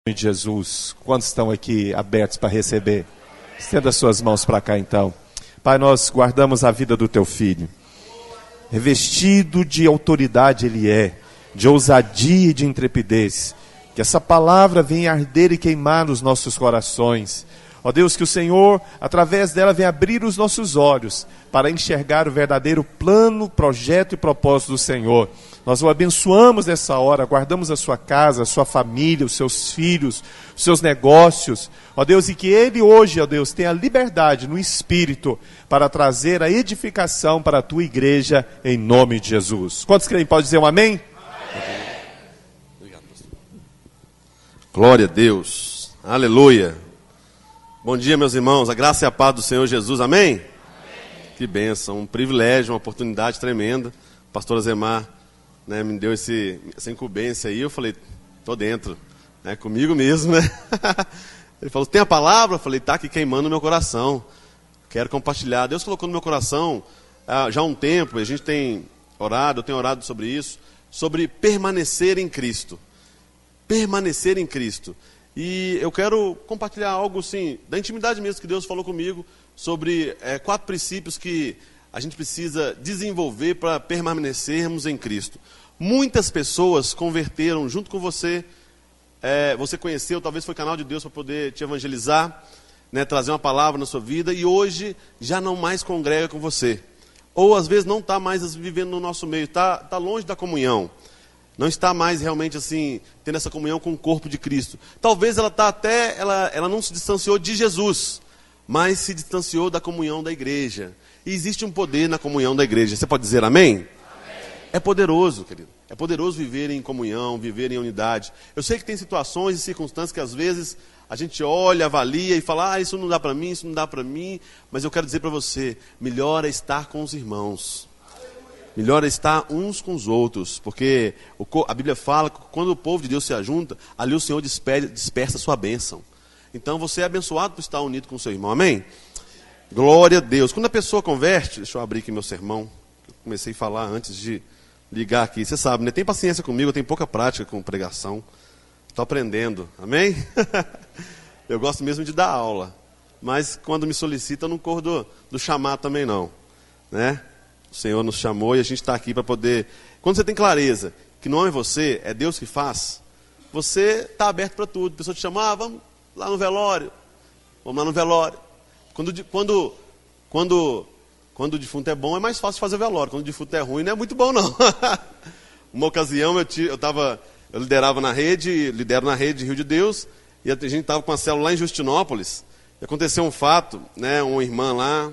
De Jesus, quantos estão aqui abertos para receber? Estenda as suas mãos para cá então. Pai, nós guardamos a vida do teu filho. Revestido de autoridade ele é, de ousadia e de intrepidez. Que essa palavra venha arder e queimar nos nossos corações. Ó Deus, que o Senhor, através dela, venha abrir os nossos olhos para enxergar o verdadeiro plano, projeto e propósito do Senhor. Nós o abençoamos nessa hora, guardamos a sua casa, a sua família, os seus filhos, os seus negócios. Ó Deus, e que ele hoje, ó Deus, tenha liberdade no Espírito para trazer a edificação para a tua igreja, em nome de Jesus. Quantos creem? Pode dizer um amém? Amém. Obrigado, pastor. Glória a Deus. Aleluia. Bom dia, meus irmãos. A graça e a paz do Senhor Jesus. Amém? Amém. Que bênção, um privilégio, uma oportunidade tremenda. A pastora Zemar, me deu essa incumbência aí. Eu falei, tô dentro, comigo mesmo, né? Ele falou, tem a palavra? Eu falei, tá aqui queimando no meu coração. Quero compartilhar. Deus colocou no meu coração, já há um tempo, a gente tem orado, eu tenho orado sobre isso, sobre permanecer em Cristo. Permanecer em Cristo. E eu quero compartilhar algo, assim, da intimidade mesmo que Deus falou comigo, sobre 4 princípios que a gente precisa desenvolver para permanecermos em Cristo. Muitas pessoas converteram junto com você, você conheceu, talvez foi canal de Deus para poder te evangelizar, trazer uma palavra na sua vida, e hoje já não mais congrega com você. Ou às vezes não está mais vivendo no nosso meio, está longe da comunhão. Não está mais realmente assim, tendo essa comunhão com o corpo de Cristo. Talvez ela não se distanciou de Jesus, mas se distanciou da comunhão da igreja. E existe um poder na comunhão da igreja. Você pode dizer amém? Amém. É poderoso, querido. É poderoso viver em comunhão, viver em unidade. Eu sei que tem situações e circunstâncias que às vezes a gente olha, avalia e fala, isso não dá para mim, isso não dá para mim. Mas eu quero dizer para você, melhor é estar com os irmãos. Melhor é estar uns com os outros, porque a Bíblia fala que quando o povo de Deus se ajunta, ali o Senhor dispersa a sua bênção. Então você é abençoado por estar unido com o seu irmão, amém? Glória a Deus. Quando a pessoa converte, deixa eu abrir aqui meu sermão, eu comecei a falar antes de ligar aqui, você sabe, tem paciência comigo, eu tenho pouca prática com pregação, estou aprendendo, amém? Eu gosto mesmo de dar aula, mas quando me solicita eu não corro do chamar também não, O Senhor nos chamou e a gente está aqui para poder... Quando você tem clareza que não é você, é Deus que faz, você está aberto para tudo. A pessoa te chama, vamos lá no velório. Vamos lá no velório. Quando o defunto é bom, é mais fácil fazer velório. Quando o defunto é ruim, não é muito bom, não. Uma ocasião, eu liderava na rede, lidero na rede de Rio de Deus, e a gente estava com a célula lá em Justinópolis, e aconteceu um fato, uma irmã lá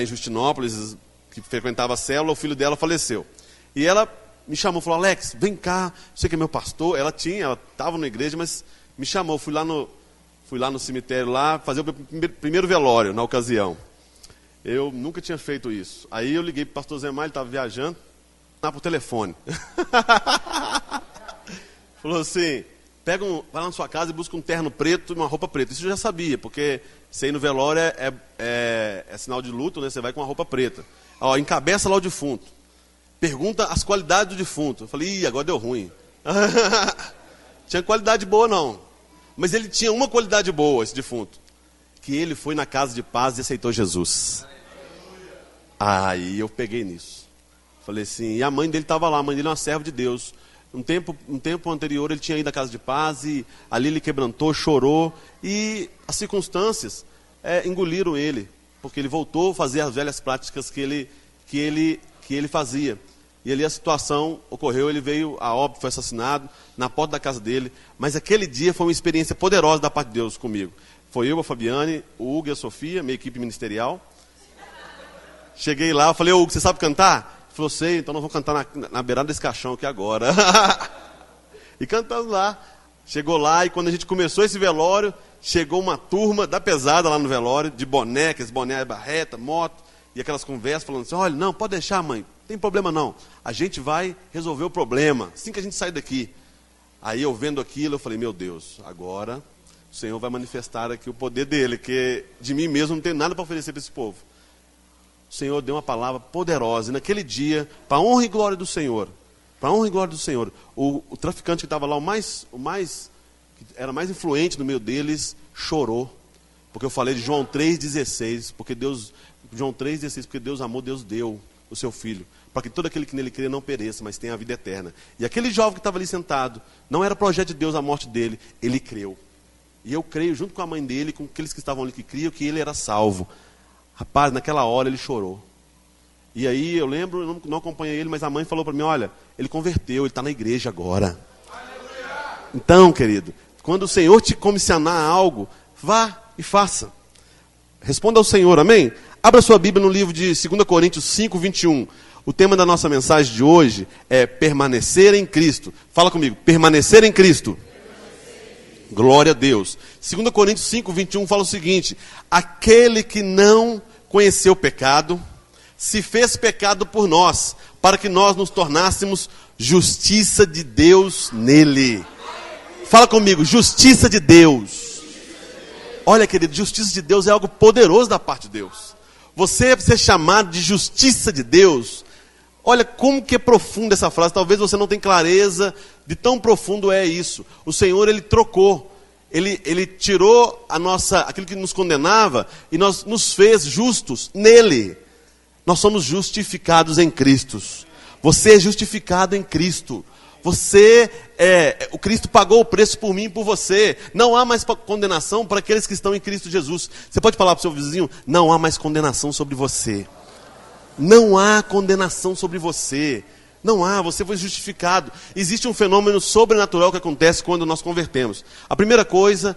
em Justinópolis, que frequentava a célula, o filho dela faleceu. E ela me chamou, falou, Alex, vem cá, você que é meu pastor. Ela estava na igreja, mas me chamou, fui lá no cemitério lá, fazer o meu primeiro velório na ocasião. Eu nunca tinha feito isso. Aí eu liguei para o pastor Zemar, ele estava viajando, lá por telefone. Falou assim, vai lá na sua casa e busca um terno preto e uma roupa preta. Isso eu já sabia, porque você ir no velório é sinal de luto, você vai com uma roupa preta. Encabeça lá o defunto. Pergunta as qualidades do defunto. Eu falei, agora deu ruim. Tinha qualidade boa não. Mas ele tinha uma qualidade boa, esse defunto. Que ele foi na casa de paz e aceitou Jesus. Aí eu peguei nisso. Falei assim, e a mãe dele estava lá, a mãe dele é uma serva de Deus. Um tempo anterior ele tinha ido à casa de paz e ali ele quebrantou, chorou. E as circunstâncias engoliram ele. Porque ele voltou a fazer as velhas práticas que ele fazia. E ali a situação ocorreu, ele veio a óbito, foi assassinado na porta da casa dele. Mas aquele dia foi uma experiência poderosa da parte de Deus comigo. Foi eu, a Fabiane, o Hugo e a Sofia, minha equipe ministerial. Cheguei lá, eu falei, Hugo, você sabe cantar? Ele falou, sei, então nós vamos cantar na beirada desse caixão aqui agora. E cantando lá. Chegou lá e quando a gente começou esse velório, chegou uma turma da pesada lá no velório, de boné, aqueles boné barreta, moto, e aquelas conversas falando assim, olha, não, pode deixar, mãe, não tem problema não. A gente vai resolver o problema, assim que a gente sair daqui. Aí eu vendo aquilo, eu falei, meu Deus, agora o Senhor vai manifestar aqui o poder dele, que de mim mesmo não tem nada para oferecer para esse povo. O Senhor deu uma palavra poderosa, e naquele dia, para a honra e glória do Senhor, para a honra e glória do Senhor, o traficante que estava lá, o mais que era mais influente no meio deles, chorou. Porque eu falei de João 3,16, porque Deus amou, Deus deu o seu Filho, para que todo aquele que nele crê não pereça, mas tenha a vida eterna. E aquele jovem que estava ali sentado, não era projeto de Deus a morte dele, ele creu. E eu creio, junto com a mãe dele, com aqueles que estavam ali que criam, que ele era salvo. Rapaz, naquela hora ele chorou. E aí eu lembro, eu não acompanhei ele, mas a mãe falou para mim, olha, ele converteu, ele está na igreja agora. Então, querido, quando o Senhor te comissionar algo, vá e faça. Responda ao Senhor, amém? Abra sua Bíblia no livro de 2 Coríntios 5, 21. O tema da nossa mensagem de hoje é permanecer em Cristo. Fala comigo, permanecer em Cristo. Glória a Deus. 2 Coríntios 5, 21 fala o seguinte: aquele que não conheceu o pecado, se fez pecado por nós, para que nós nos tornássemos justiça de Deus nele. Fala comigo, justiça de Deus. Olha, querido, justiça de Deus é algo poderoso da parte de Deus. Você ser chamado de justiça de Deus, olha como que é profunda essa frase. Talvez você não tenha clareza de tão profundo é isso. O Senhor, Ele trocou. Ele tirou aquilo que nos condenava e nos fez justos nele. Nós somos justificados em Cristo. Você é justificado em Cristo. O Cristo pagou o preço por mim e por você. Não há mais condenação para aqueles que estão em Cristo Jesus. Você pode falar para o seu vizinho, não há mais condenação sobre você. Não há condenação sobre você. Não há, você foi justificado. Existe um fenômeno sobrenatural que acontece quando nós convertemos. A primeira coisa,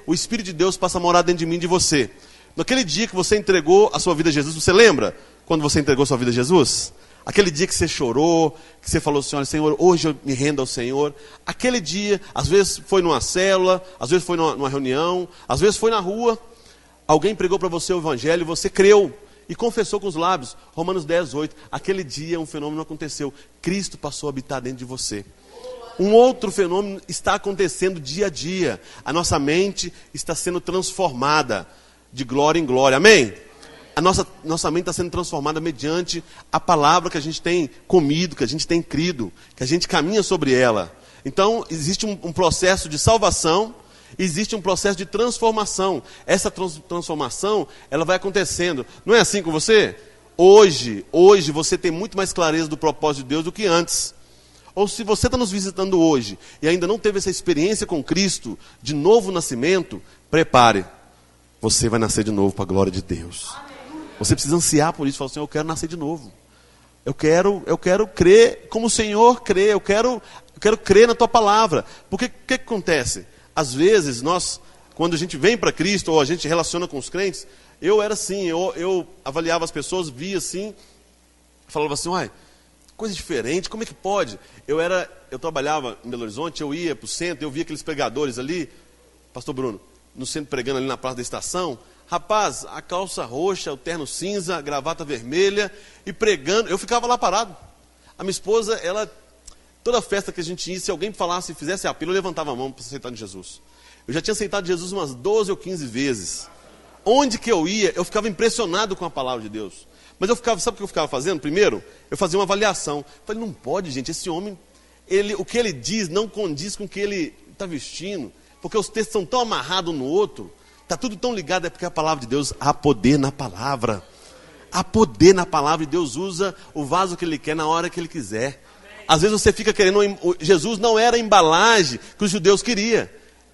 o Espírito de Deus passa a morar dentro de mim e de você. Naquele dia que você entregou a sua vida a Jesus, você lembra quando você entregou a sua vida a Jesus? Aquele dia que você chorou, que você falou assim, olha, Senhor, hoje eu me rendo ao Senhor. Aquele dia, às vezes foi numa célula, às vezes foi numa reunião, às vezes foi na rua. Alguém pregou para você o Evangelho e você creu e confessou com os lábios. Romanos 10, 8. Aquele dia um fenômeno aconteceu. Cristo passou a habitar dentro de você. Um outro fenômeno está acontecendo dia a dia. A nossa mente está sendo transformada de glória em glória. Amém? A nossa mente está sendo transformada mediante a palavra que a gente tem comido, que a gente tem crido, que a gente caminha sobre ela. Então, existe um processo de salvação, existe um processo de transformação. Essa transformação, ela vai acontecendo. Não é assim com você? Hoje você tem muito mais clareza do propósito de Deus do que antes. Ou se você está nos visitando hoje e ainda não teve essa experiência com Cristo, de novo nascimento, prepare. Você vai nascer de novo para a glória de Deus. Você precisa ansiar por isso, falar assim, eu quero nascer de novo. Eu quero crer como o Senhor crê, eu quero crer na tua palavra. Porque o que acontece? Às vezes, quando a gente vem para Cristo, ou a gente relaciona com os crentes, eu era assim, eu avaliava as pessoas, via assim, falava assim, uai, coisa diferente, como é que pode? Eu trabalhava em Belo Horizonte, eu ia para o centro, eu via aqueles pregadores ali, pastor Bruno, no centro pregando ali na praça da estação. Rapaz, a calça roxa, o terno cinza, a gravata vermelha, e pregando, eu ficava lá parado. A minha esposa, toda festa que a gente ia, se alguém falasse, fizesse apelo, eu levantava a mão para aceitar de Jesus. Eu já tinha aceitado Jesus umas 12 ou 15 vezes. Onde que eu ia, eu ficava impressionado com a palavra de Deus. Mas sabe o que eu ficava fazendo? Primeiro, eu fazia uma avaliação. Eu falei, não pode, gente, esse homem, o que ele diz não condiz com o que ele está vestindo, porque os textos são tão amarrados um no outro. Está tudo tão ligado, é porque a palavra de Deus, há poder na palavra. Há poder na palavra e Deus usa o vaso que Ele quer na hora que Ele quiser. Às vezes você fica querendo, Jesus não era a embalagem que os judeus queriam.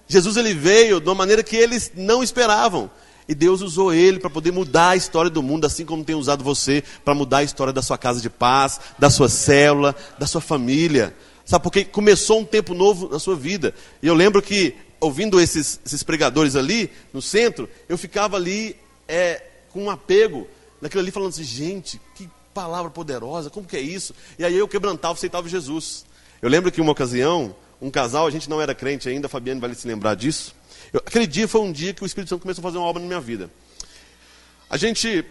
Jesus ele veio de uma maneira que eles não esperavam. E Deus usou Ele para poder mudar a história do mundo, assim como tem usado você para mudar a história da sua casa de paz, da sua célula, da sua família. Sabe, porque começou um tempo novo na sua vida. E eu lembro que, ouvindo esses pregadores ali no centro, eu ficava ali com um apego naquilo ali, falando assim, gente, que palavra poderosa, como que é isso? E aí eu quebrantava, aceitava Jesus. Eu lembro que uma ocasião, um casal, a gente não era crente ainda, a Fabiane vai se lembrar disso. Aquele dia foi um dia que o Espírito Santo começou a fazer uma obra na minha vida. A gente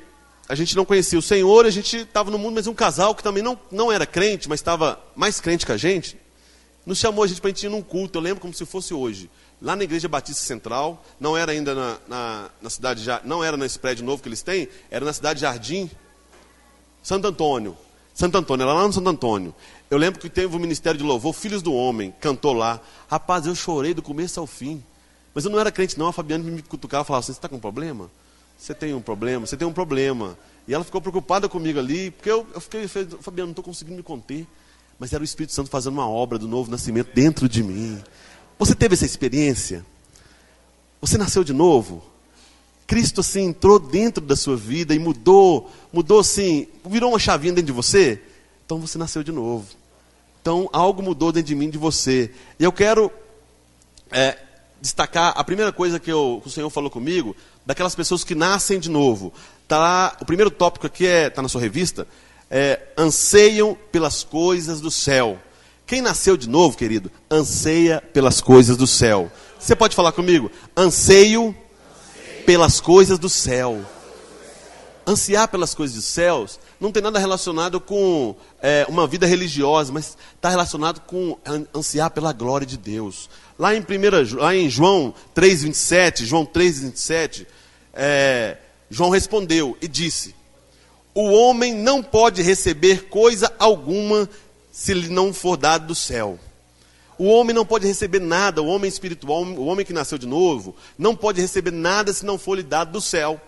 não conhecia o Senhor, a gente estava no mundo, mas um casal que também não era crente, mas estava mais crente que a gente, nos chamou a gente para a gente ir num culto, eu lembro como se fosse hoje. Lá na Igreja Batista Central, não era ainda na cidade, não era nesse prédio novo que eles têm, era na cidade Jardim, Santo Antônio, era lá no Santo Antônio. Eu lembro que teve um ministério de louvor, Filhos do Homem, cantou lá. Rapaz, eu chorei do começo ao fim. Mas eu não era crente não, a Fabiana me cutucava e falava assim, você está com um problema? Você tem um problema? Você tem um problema. E ela ficou preocupada comigo ali, porque eu fiquei, Fabiana, não estou conseguindo me conter. Mas era o Espírito Santo fazendo uma obra do novo nascimento dentro de mim. Você teve essa experiência? Você nasceu de novo? Cristo assim entrou dentro da sua vida e mudou assim, virou uma chavinha dentro de você? Então você nasceu de novo. Então algo mudou dentro de mim, de você. E eu quero destacar a primeira coisa que o Senhor falou comigo, daquelas pessoas que nascem de novo. Tá lá, o primeiro tópico aqui está na sua revista, anseiam pelas coisas do céu. Quem nasceu de novo, querido, anseia pelas coisas do céu. Você pode falar comigo? Anseio pelas coisas do céu. Ansiar pelas coisas dos céus não tem nada relacionado com uma vida religiosa, mas está relacionado com ansiar pela glória de Deus. Lá em João 3,27, João respondeu e disse: o homem não pode receber coisa alguma se lhe não for dado do céu. O homem não pode receber nada, o homem espiritual, o homem que nasceu de novo, não pode receber nada se não for lhe dado do céu.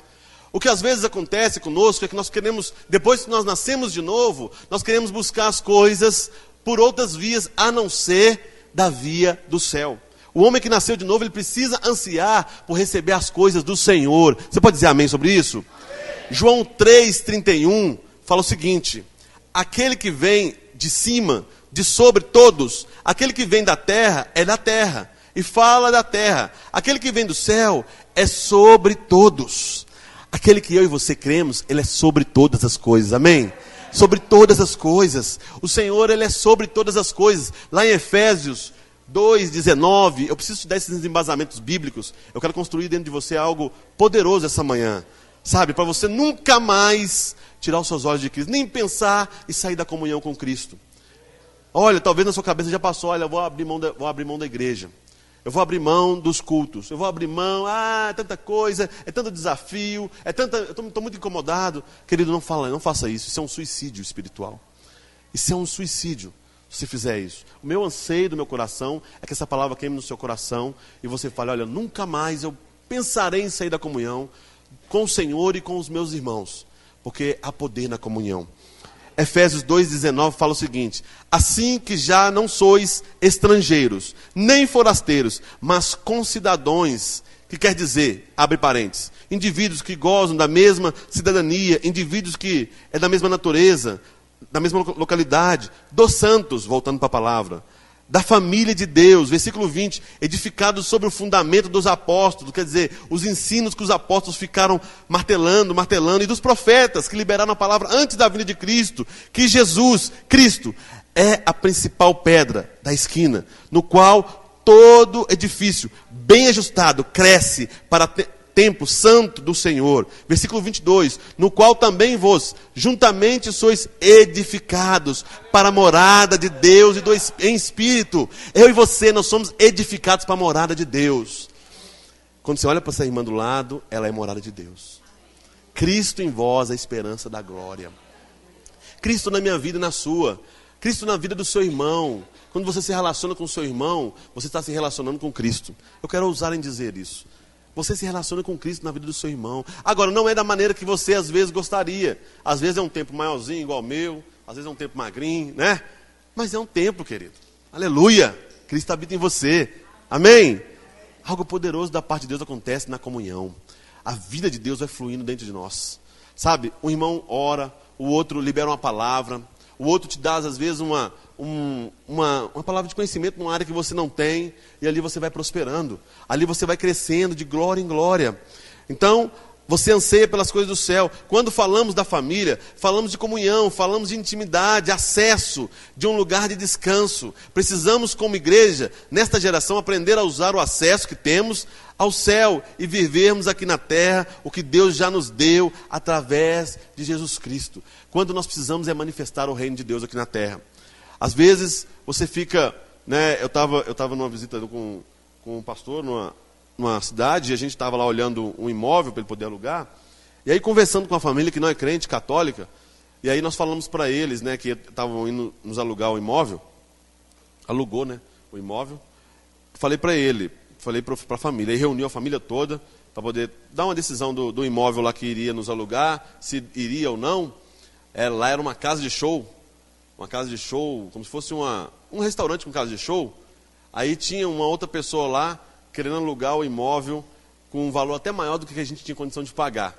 O que às vezes acontece conosco é que nós queremos, depois que nós nascemos de novo, nós queremos buscar as coisas por outras vias, a não ser da via do céu. O homem que nasceu de novo, ele precisa ansiar por receber as coisas do Senhor. Você pode dizer amém sobre isso? Amém. João 3,31 fala o seguinte: aquele que vem de cima, de sobre todos, aquele que vem da terra é da terra, e fala da terra. Aquele que vem do céu é sobre todos. Aquele que eu e você cremos, ele é sobre todas as coisas, amém? Sobre todas as coisas. O Senhor, ele é sobre todas as coisas. Lá em Efésios 2,19, eu preciso te dar esses embasamentos bíblicos. Eu quero construir dentro de você algo poderoso essa manhã. Sabe, para você nunca mais tirar os seus olhos de Cristo, nem pensar e sair da comunhão com Cristo. Olha, talvez na sua cabeça já passou, olha, eu vou abrir mão da igreja. Eu vou abrir mão dos cultos. Eu vou abrir mão, é tanta coisa, é tanto desafio, eu estou muito incomodado. Querido, não faça isso. Isso é um suicídio espiritual. Isso é um suicídio, se fizer isso. O meu anseio do meu coração é que essa palavra queime no seu coração e você fale, olha, nunca mais eu pensarei em sair da comunhão com o Senhor e com os meus irmãos, porque há poder na comunhão. Efésios 2,19 fala o seguinte: assim que já não sois estrangeiros, nem forasteiros, mas concidadãos, que quer dizer, abre parênteses, indivíduos que gozam da mesma cidadania, indivíduos que é da mesma natureza, da mesma localidade, dos santos, voltando para a palavra, da família de Deus, versículo 20, edificados sobre o fundamento dos apóstolos, quer dizer, os ensinos que os apóstolos ficaram martelando, e dos profetas que liberaram a palavra antes da vinda de Cristo, que Jesus, Cristo, é a principal pedra da esquina, no qual todo edifício bem ajustado cresce para templo santo do Senhor. Versículo 22, no qual também vós juntamente sois edificados para a morada de Deus em espírito. Eu e você, nós somos edificados para a morada de Deus. Quando você olha para essa irmã do lado, ela é morada de Deus. Cristo em vós, a esperança da glória. Cristo na minha vida e na sua. Cristo na vida do seu irmão. Quando você se relaciona com o seu irmão, você está se relacionando com Cristo. Eu quero ousar em dizer isso. Você se relaciona com Cristo na vida do seu irmão. Agora, não é da maneira que você às vezes gostaria. Às vezes é um tempo maiorzinho, igual o meu. Às vezes é um tempo magrinho, né? Mas é um tempo, querido. Aleluia! Cristo habita em você. Amém? Algo poderoso da parte de Deus acontece na comunhão. A vida de Deus vai fluindo dentro de nós. Sabe, um irmão ora, o outro libera uma palavra, o outro te dá, às vezes, uma palavra de conhecimento numa área que você não tem, e ali você vai prosperando. Ali você vai crescendo de glória em glória. Então, você anseia pelas coisas do céu. Quando falamos da família, falamos de comunhão, falamos de intimidade, acesso de um lugar de descanso. Precisamos, como igreja, nesta geração, aprender a usar o acesso que temos ao céu e vivermos aqui na terra o que Deus já nos deu através de Jesus Cristo. Quando nós precisamos manifestar o reino de Deus aqui na terra. Às vezes você fica, né? Eu estava numa visita com um pastor numa cidade, e a gente estava lá olhando um imóvel para ele poder alugar, e aí conversando com a família que não é crente, católica, E aí nós falamos para eles, né, que estavam indo nos alugar o imóvel, alugou, né, o imóvel. Falei para ele, falei para a família, aí reuniu a família toda para poder dar uma decisão do imóvel lá que iria nos alugar, se iria ou não. Lá era uma casa de show, como se fosse um restaurante com casa de show. Aí tinha uma outra pessoa lá querendo alugar o imóvel com um valor até maior do que a gente tinha condição de pagar.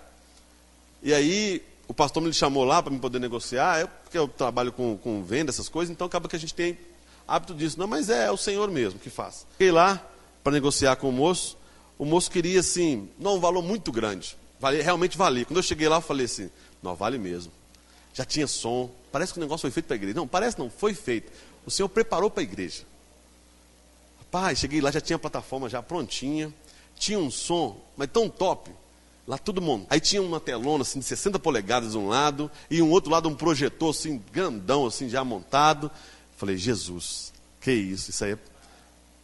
E aí o pastor me chamou lá para me poder negociar, porque eu trabalho com venda, essas coisas, então acaba que a gente tem hábito disso. Não, mas é o Senhor mesmo que faz. Fiquei lá para negociar com o moço queria assim, não, um valor muito grande, realmente valia. Quando eu cheguei lá eu falei assim, não, vale mesmo. Já tinha som, parece que o negócio foi feito para a igreja. Não, parece não, foi feito. O Senhor preparou para a igreja. Rapaz, cheguei lá, já tinha a plataforma já prontinha, tinha um som, mas tão top, lá tudo montado. Aí tinha uma telona assim de 60 polegadas de um lado, e um outro lado um projetor assim, grandão assim, já montado. Falei, Jesus, que isso aí é...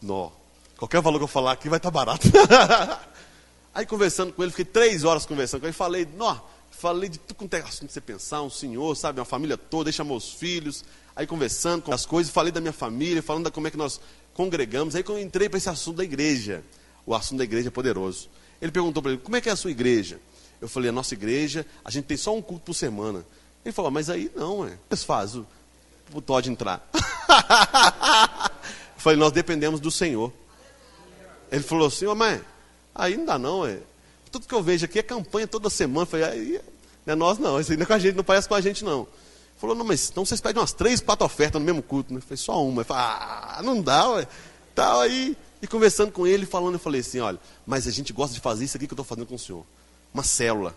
Nó, qualquer valor que eu falar aqui vai estar barato. Aí conversando com ele, fiquei 3 horas conversando com ele, falei de tudo quanto é assunto que você pensar, um senhor, sabe, uma família toda, aí chamou os filhos, aí conversando com as coisas, falei da minha família, falando como é que nós congregamos. Aí quando eu entrei para esse assunto da igreja, o assunto da igreja é poderoso. Ele perguntou para ele, como é que é a sua igreja? Eu falei, a nossa igreja, a gente tem só um culto por semana. Ele falou, mas aí não, eles fazem, pode entrar. Eu falei, nós dependemos do Senhor. Ele falou assim, mas aí não dá não, tudo que eu vejo aqui é campanha toda semana. Eu falei, aí não é nós não, isso aí não é com a gente, não parece com a gente não. Ele falou, não, mas então vocês pedem umas 3, 4 ofertas no mesmo culto, né? Eu falei, só uma. Ele falou, não dá, tal aí. E conversando com ele, falando, eu falei assim, olha, mas a gente gosta de fazer isso aqui que eu estou fazendo com o senhor, uma célula.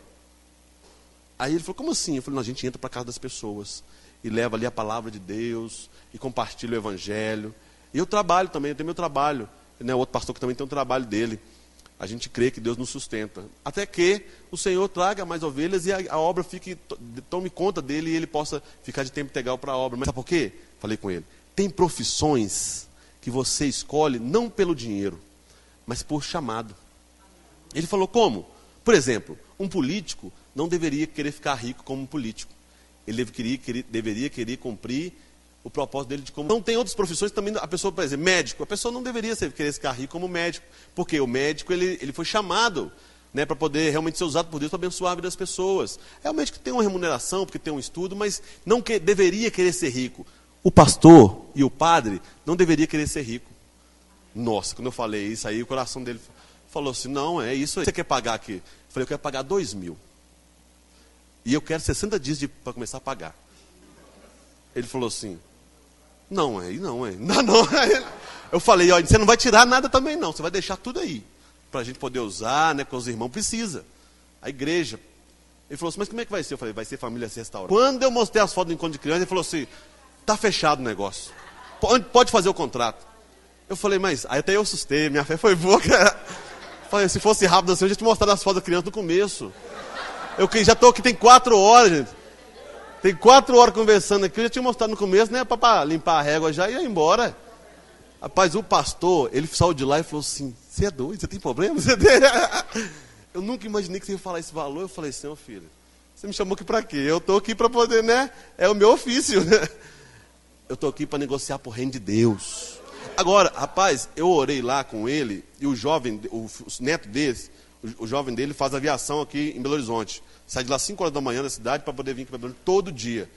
Aí ele falou, como assim? Eu falei, não, a gente entra para a casa das pessoas e leva ali a palavra de Deus e compartilha o evangelho. E eu trabalho também, eu tenho meu trabalho, né? O outro pastor que também tem um trabalho dele. A gente crê que Deus nos sustenta. Até que o Senhor traga mais ovelhas e a obra tome conta dele e ele possa ficar de tempo integral para a obra. Mas sabe por quê? Falei com ele. Tem profissões que você escolhe não pelo dinheiro, mas por chamado. Ele falou, como? Por exemplo, um político não deveria querer ficar rico como um político. Ele deveria querer cumprir o propósito dele de como... Não tem outras profissões também, a pessoa, por exemplo, médico, a pessoa não deveria querer ficar rico como médico, porque o médico, ele foi chamado, né, para poder realmente ser usado por Deus para abençoar a vida das pessoas. É o médico que tem uma remuneração, porque tem um estudo, mas não deveria querer ser rico. O pastor e o padre não deveria querer ser rico. Nossa, quando eu falei isso aí, o coração dele falou assim, não, é isso aí. Você quer pagar aqui? Eu falei, eu quero pagar 2.000. E eu quero 60 dias para começar a pagar. Ele falou assim, não. Eu falei, olha, você não vai tirar nada também não, você vai deixar tudo aí, para a gente poder usar, né, com os irmãos, precisa. A igreja. Ele falou assim, mas como é que vai ser? Eu falei, vai ser família restaurada. Quando eu mostrei as fotos do encontro de criança, ele falou assim, está fechado o negócio, pode fazer o contrato. Eu falei, mas, aí até eu assustei, minha fé foi boa, cara. Falei, se fosse rápido assim, eu já tinha mostrado as fotos da criança no começo. Eu já estou aqui, tem 4 horas, gente. Tem 4 horas conversando aqui, eu já tinha mostrado no começo, né, para limpar a régua já e ia embora. Rapaz, o pastor, ele saiu de lá e falou assim, você é doido, você tem problema? Eu nunca imaginei que você ia falar esse valor. Eu falei, senhor filho, você me chamou aqui para quê? Eu estou aqui para poder, né, é o meu ofício. Eu estou aqui para negociar por reino de Deus. Agora, rapaz, eu orei lá com ele, e o jovem, o neto dele, o jovem dele faz aviação aqui em Belo Horizonte. Sai de lá 5 horas da manhã da cidade para poder vir aqui para Belo Horizonte todo dia.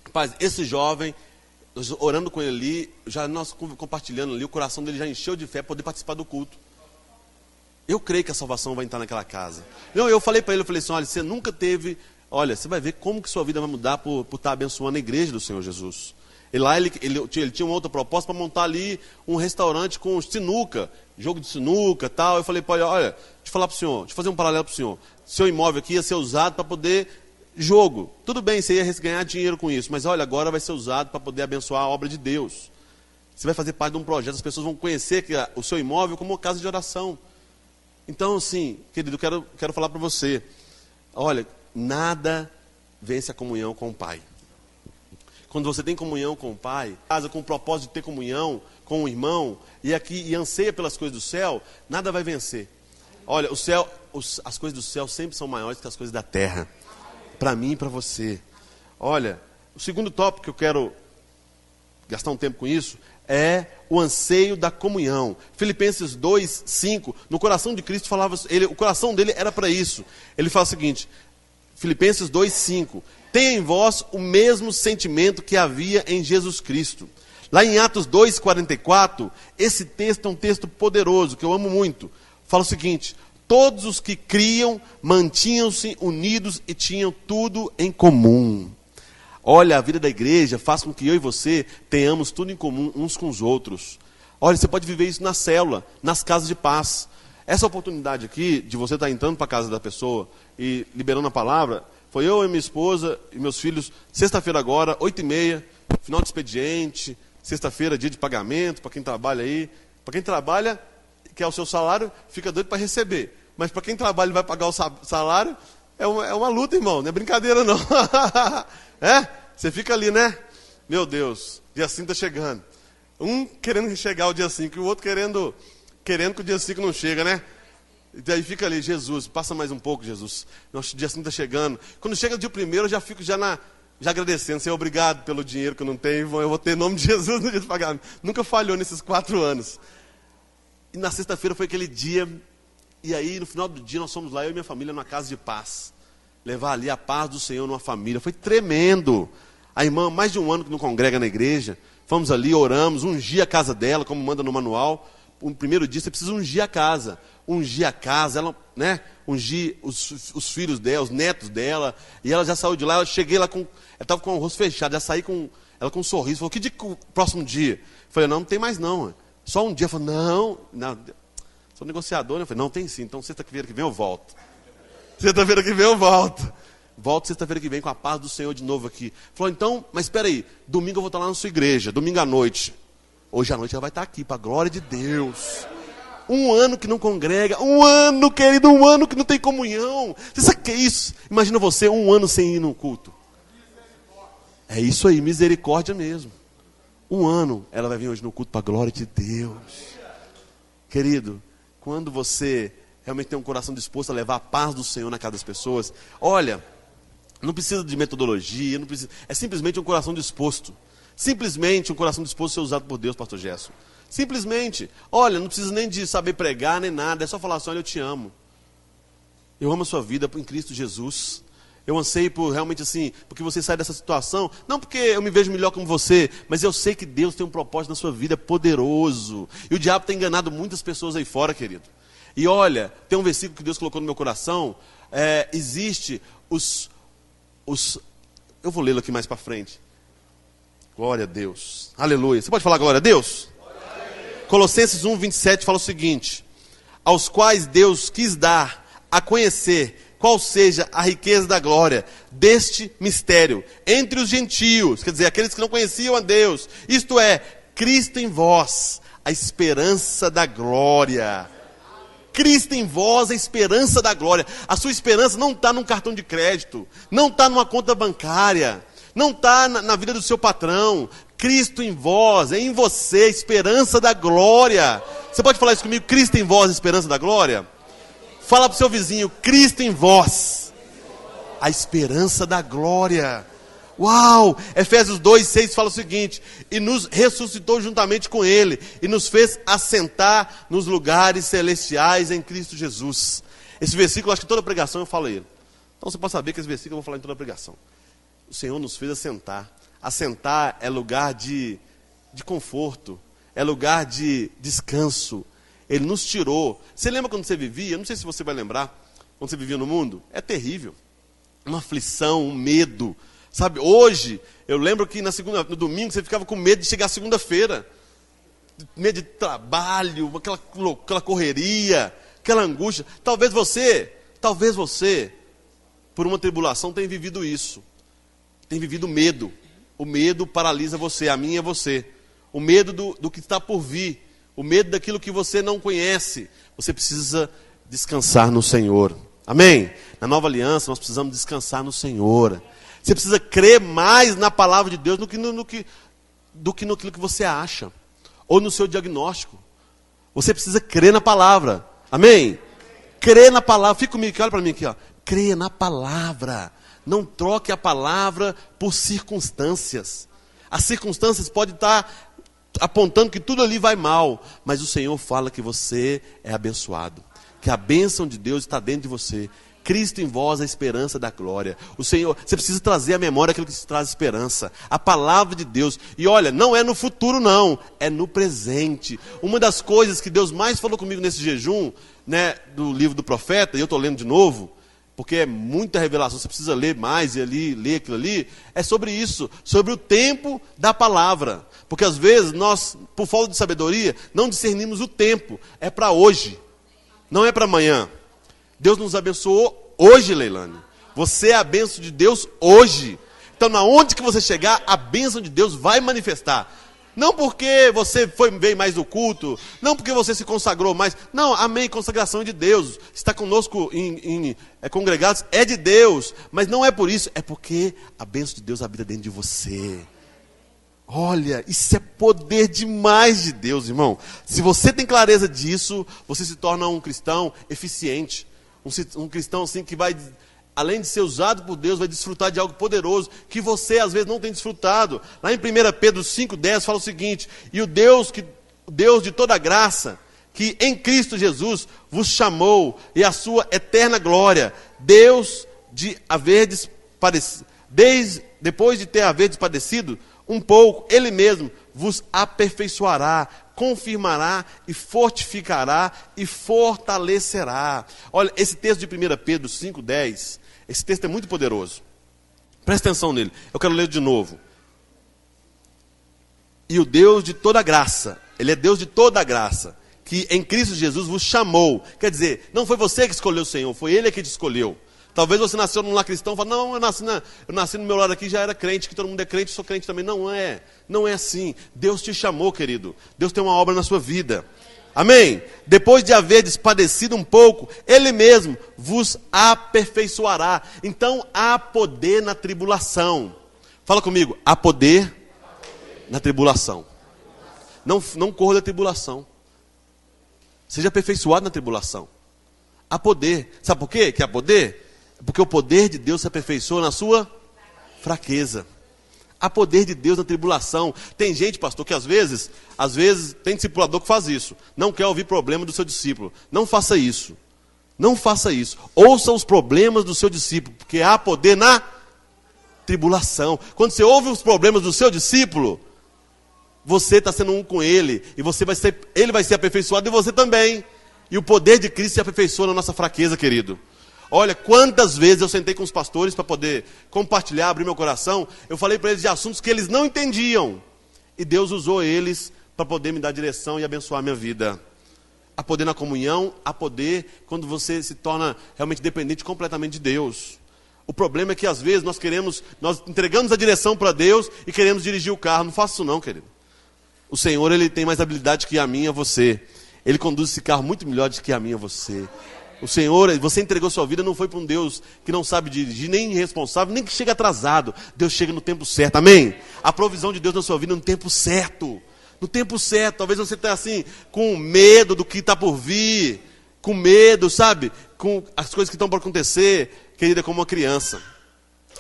Rapaz, esse jovem, nós orando com ele ali, já nós compartilhando ali, o coração dele já encheu de fé para poder participar do culto. Eu creio que a salvação vai entrar naquela casa. Não, eu falei para ele, eu falei assim, olha, você nunca teve, olha, você vai ver como que sua vida vai mudar por estar abençoando a igreja do Senhor Jesus. E lá ele tinha uma outra proposta para montar ali um restaurante com sinuca, jogo de sinuca e tal. Eu falei para ele, olha, deixa eu falar para o senhor, deixa eu fazer um paralelo para o senhor. Seu imóvel aqui ia ser usado para poder jogo. Tudo bem, você ia ganhar dinheiro com isso, mas olha, agora vai ser usado para poder abençoar a obra de Deus. Você vai fazer parte de um projeto, as pessoas vão conhecer o seu imóvel como uma casa de oração. Então, assim, querido, eu quero falar para você, olha, nada vence a comunhão com o Pai. Quando você tem comunhão com o Pai, casa com o propósito de ter comunhão com o irmão, e anseia pelas coisas do céu, nada vai vencer. Olha, as coisas do céu sempre são maiores que as coisas da terra. Para mim e para você. Olha, o segundo tópico que eu quero gastar um tempo com isso é o anseio da comunhão. Filipenses 2, 5, no coração de Cristo falava, o coração dele era para isso. Ele fala o seguinte, Filipenses 2, 5, tenha em vós o mesmo sentimento que havia em Jesus Cristo. Lá em Atos 2, 44, esse texto é um texto poderoso, que eu amo muito. Fala o seguinte, todos os que criam mantinham-se unidos e tinham tudo em comum. Olha, a vida da igreja faz com que eu e você tenhamos tudo em comum uns com os outros. Olha, você pode viver isso na célula, nas casas de paz. Essa oportunidade aqui, de você estar entrando para a casa da pessoa e liberando a palavra, foi eu e minha esposa e meus filhos, sexta-feira agora, 8h30, final de expediente, sexta-feira, dia de pagamento, para quem trabalha aí. Para quem trabalha, quer o seu salário, fica doido para receber. Mas para quem trabalha e vai pagar o salário, é uma luta, irmão, não é brincadeira não. É? Você fica ali, né? Meu Deus, dia 5 está chegando. Um querendo chegar o dia 5 e o outro querendo que o dia 5 não chega, né? E daí fica ali, Jesus, passa mais um pouco, Jesus. Nosso dia 5 está chegando. Quando chega o dia 1º, eu já fico já agradecendo. Senhor, obrigado pelo dinheiro que eu não tenho. Eu vou ter em nome de Jesus no dia de pagamento. Nunca falhou nesses 4 anos. E na sexta-feira foi aquele dia. E aí, no final do dia, nós fomos lá, eu e minha família, numa casa de paz. Levar ali a paz do Senhor numa família. Foi tremendo. A irmã, mais de um ano que não congrega na igreja. Fomos ali, oramos, ungir a casa dela, como manda no manual. No primeiro dia, você precisa ungir a casa. Ungir a casa, ela, né? Ungir os filhos dela, os netos dela. E ela já saiu de lá, eu cheguei lá ela estava com o rosto fechado, já saí com ela com um sorriso. Falou, que dia o próximo dia? Eu falei, não tem mais não. Só um dia. Eu falei, não, sou negociador. Eu falei, não, tem sim. Então sexta-feira que vem eu volto. Sexta-feira que vem eu volto. Volto sexta-feira que vem com a paz do Senhor de novo aqui. Falou, então, mas espera aí, domingo eu vou estar lá na sua igreja, domingo à noite. Hoje à noite ela vai estar aqui, para a glória de Deus. 1 ano que não congrega, 1 ano, querido, 1 ano que não tem comunhão. Você sabe o que é isso? Imagina você 1 ano sem ir no culto. É isso aí, misericórdia mesmo. 1 ano, ela vai vir hoje no culto para a glória de Deus. Querido, quando você realmente tem um coração disposto a levar a paz do Senhor na casa das pessoas, olha, não precisa de metodologia, não precisa, é simplesmente um coração disposto. Simplesmente um coração disposto a ser usado por Deus, pastor Gerson. Simplesmente, olha, não precisa nem de saber pregar, nem nada, é só falar assim, olha, eu te amo. Eu amo a sua vida em Cristo Jesus. Eu anseio por realmente assim, porque você sai dessa situação, não porque eu me vejo melhor como você, mas eu sei que Deus tem um propósito na sua vida poderoso. E o diabo tem enganado muitas pessoas aí fora, querido. E olha, tem um versículo que Deus colocou no meu coração, existe eu vou lê-lo aqui mais para frente. Glória a Deus, aleluia. Você pode falar glória a Deus? Colossenses 1, 27 fala o seguinte, aos quais Deus quis dar a conhecer qual seja a riqueza da glória deste mistério entre os gentios, quer dizer, aqueles que não conheciam a Deus, isto é, Cristo em vós, a esperança da glória. Cristo em vós, a esperança da glória. A sua esperança não está num cartão de crédito, não está numa conta bancária, não está na vida do seu patrão. Cristo em vós, é em você, a esperança da glória. Você pode falar isso comigo? Cristo em vós, a esperança da glória? Fala para o seu vizinho, Cristo em vós, a esperança da glória. Uau! Efésios 2, 6 fala o seguinte, e nos ressuscitou juntamente com Ele, e nos fez assentar nos lugares celestiais em Cristo Jesus. Esse versículo, acho que toda pregação eu falo ele. Então você pode saber que esse versículo eu vou falar em toda pregação. O Senhor nos fez assentar. Assentar é lugar de conforto, é lugar de descanso. Ele nos tirou. Você lembra quando você vivia? Não sei se você vai lembrar, quando você vivia no mundo. É terrível. Uma aflição, um medo. Sabe, hoje, eu lembro que no domingo você ficava com medo de chegar segunda-feira. Medo de trabalho, aquela correria, aquela angústia. Talvez você, por uma tribulação, tenha vivido isso. Tem vivido medo. O medo paralisa você, a mim é você. O medo do que está por vir. O medo daquilo que você não conhece. Você precisa descansar no Senhor. Amém? Na nova aliança nós precisamos descansar no Senhor. Você precisa crer mais na palavra de Deus do que naquilo que você acha. Ou no seu diagnóstico. Você precisa crer na palavra. Amém? Crer na palavra. Fica comigo, olha para mim aqui. Ó. Creia na palavra. Não troque a palavra por circunstâncias. As circunstâncias podem estar apontando que tudo ali vai mal, mas o Senhor fala que você é abençoado, que a bênção de Deus está dentro de você. Cristo em vós, a esperança da glória. O Senhor, você precisa trazer à memória aquilo que te traz esperança, a palavra de Deus. E olha, não é no futuro não, é no presente. Uma das coisas que Deus mais falou comigo nesse jejum, né, do livro do profeta, e eu estou lendo de novo, porque é muita revelação, você precisa ler mais e ali, ler aquilo ali, é sobre isso, sobre o tempo da palavra. Porque às vezes nós, por falta de sabedoria, não discernimos o tempo. É para hoje, não é para amanhã. Deus nos abençoou hoje, Leilane. Você é a bênção de Deus hoje. Então, na onde que você chegar, a bênção de Deus vai manifestar. Não porque você veio mais do culto, não porque você se consagrou mais. Não, amém, consagração é de Deus. Está conosco congregados, é de Deus. Mas não é por isso, é porque a bênção de Deus habita dentro de você. Olha, isso é poder demais de Deus, irmão. Se você tem clareza disso, você se torna um cristão eficiente. Um cristão assim que vai, além de ser usado por Deus, vai desfrutar de algo poderoso, que você às vezes não tem desfrutado. Lá em 1 Pedro 5,10 fala o seguinte: e o Deus de toda graça, que em Cristo Jesus vos chamou, e a sua eterna glória, Deus de haverdes padecido, depois de ter haverdes padecido um pouco, Ele mesmo vos aperfeiçoará, confirmará e fortificará e fortalecerá. Olha, esse texto de 1 Pedro 5,10, esse texto é muito poderoso. Presta atenção nele, eu quero ler de novo. E o Deus de toda graça, Ele é Deus de toda graça, que em Cristo Jesus vos chamou. Quer dizer, não foi você que escolheu o Senhor, foi Ele que te escolheu. Talvez você nasceu num lar cristão e fala, não, eu nasci no meu lado aqui, já era crente, que todo mundo é crente, eu sou crente também. Não é assim. Deus te chamou, querido. Deus tem uma obra na sua vida. Amém? Depois de haverdes padecido um pouco, Ele mesmo vos aperfeiçoará. Então, há poder na tribulação. Fala comigo, há poder na tribulação. Não corra da tribulação. Seja aperfeiçoado na tribulação. Há poder. Sabe por quê que há poder? Porque o poder de Deus se aperfeiçoa na sua fraqueza. Há poder de Deus na tribulação. Tem gente, pastor, que às vezes tem discipulador que faz isso. Não quer ouvir problema do seu discípulo. Não faça isso. Não faça isso. Ouça os problemas do seu discípulo, porque há poder na tribulação. Quando você ouve os problemas do seu discípulo, você está sendo um com ele. E ele vai ser aperfeiçoado e você também. E o poder de Cristo se aperfeiçoa na nossa fraqueza, querido. Olha, quantas vezes eu sentei com os pastores para poder compartilhar, abrir meu coração. Eu falei para eles de assuntos que eles não entendiam. E Deus usou eles para poder me dar direção e abençoar a minha vida. Há poder na comunhão, há poder quando você se torna realmente dependente completamente de Deus. O problema é que às vezes nós entregamos a direção para Deus e queremos dirigir o carro. Não faça isso não, querido. O Senhor, Ele tem mais habilidade que a minha e a você. Ele conduz esse carro muito melhor do que a minha e a você. O Senhor, você entregou sua vida, não foi para um Deus que não sabe dirigir, nem irresponsável, nem que chega atrasado. Deus chega no tempo certo, amém? A provisão de Deus na sua vida no tempo certo. No tempo certo, talvez você esteja assim, com medo do que está por vir, com medo, sabe? Com as coisas que estão por acontecer, querida, como uma criança.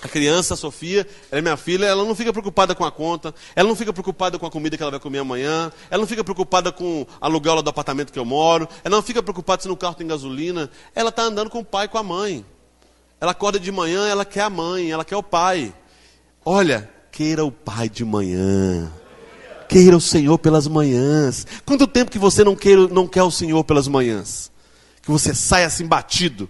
A criança, a Sofia, ela é minha filha, ela não fica preocupada com a conta, ela não fica preocupada com a comida que ela vai comer amanhã, ela não fica preocupada com o aluguel lá do apartamento que eu moro, ela não fica preocupada se no carro tem gasolina, ela está andando com o pai e com a mãe. Ela acorda de manhã, ela quer a mãe, ela quer o pai. Olha, queira o pai de manhã, queira o Senhor pelas manhãs. Quanto tempo que você não quer o Senhor pelas manhãs? Que você sai assim batido,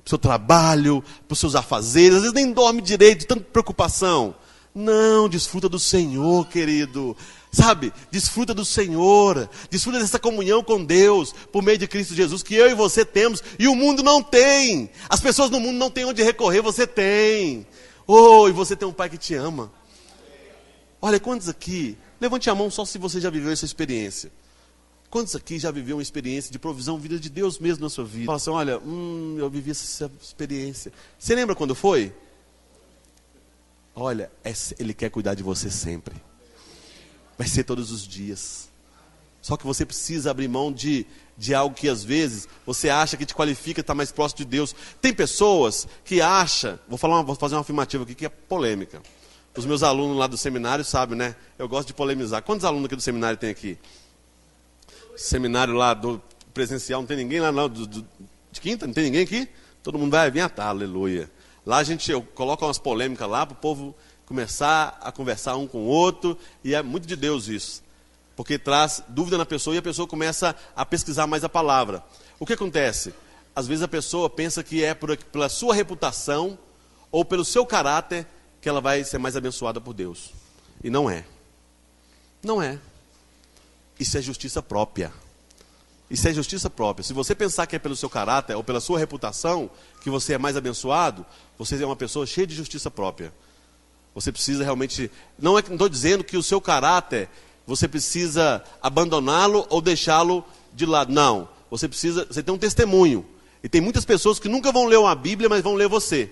para o seu trabalho, para os seus afazeres, às vezes nem dorme direito, de tanta preocupação. Não, desfruta do Senhor, querido. Sabe, desfruta do Senhor, desfruta dessa comunhão com Deus, por meio de Cristo Jesus, que eu e você temos, e o mundo não tem. As pessoas no mundo não têm onde recorrer, você tem. Oh, e você tem um Pai que te ama. Olha, quantos aqui, levante a mão só se você já viveu essa experiência. Quantos aqui já viveu uma experiência de provisão, vida de Deus mesmo na sua vida? Fala assim, olha, eu vivi essa experiência. Você lembra quando foi? Olha, Ele quer cuidar de você sempre. Vai ser todos os dias. Só que você precisa abrir mão de de algo que às vezes você acha que te qualifica, está mais próximo de Deus. Tem pessoas que acham, vou fazer uma afirmativa aqui que é polêmica. Os meus alunos lá do seminário sabem, né? Eu gosto de polemizar. Quantos alunos aqui do seminário tem aqui? Seminário lá do presencial, não tem ninguém lá não, de quinta, não tem ninguém aqui? Todo mundo vai vir aleluia. Lá eu coloco umas polêmicas lá para o povo começar a conversar um com o outro, e é muito de Deus isso. Porque traz dúvida na pessoa e a pessoa começa a pesquisar mais a palavra. O que acontece? Às vezes a pessoa pensa que é pela sua reputação ou pelo seu caráter que ela vai ser mais abençoada por Deus. E não é. Não é. Isso é justiça própria. Isso é justiça própria. Se você pensar que é pelo seu caráter ou pela sua reputação que você é mais abençoado, você é uma pessoa cheia de justiça própria. Você precisa realmente... Não estou dizendo que o seu caráter, você precisa abandoná-lo ou deixá-lo de lado. Não. Você tem um testemunho. E tem muitas pessoas que nunca vão ler uma Bíblia, mas vão ler você.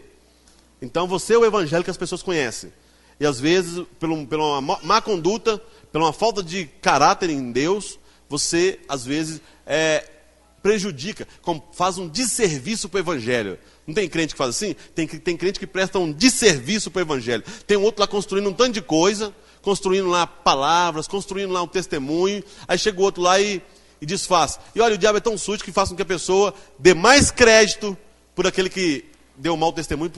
Então você é o evangelho que as pessoas conhecem. E às vezes, pela uma má conduta, pela uma falta de caráter em Deus, você às vezes prejudica, faz um desserviço para o evangelho. Não tem crente que faz assim? Tem crente que presta um desserviço para o evangelho. Tem um outro lá construindo um tanto de coisa, construindo lá palavras, construindo lá um testemunho. Aí chega o outro lá e desfaz. E olha, o diabo é tão sujo que faz com que a pessoa dê mais crédito por aquele que deu mau testemunho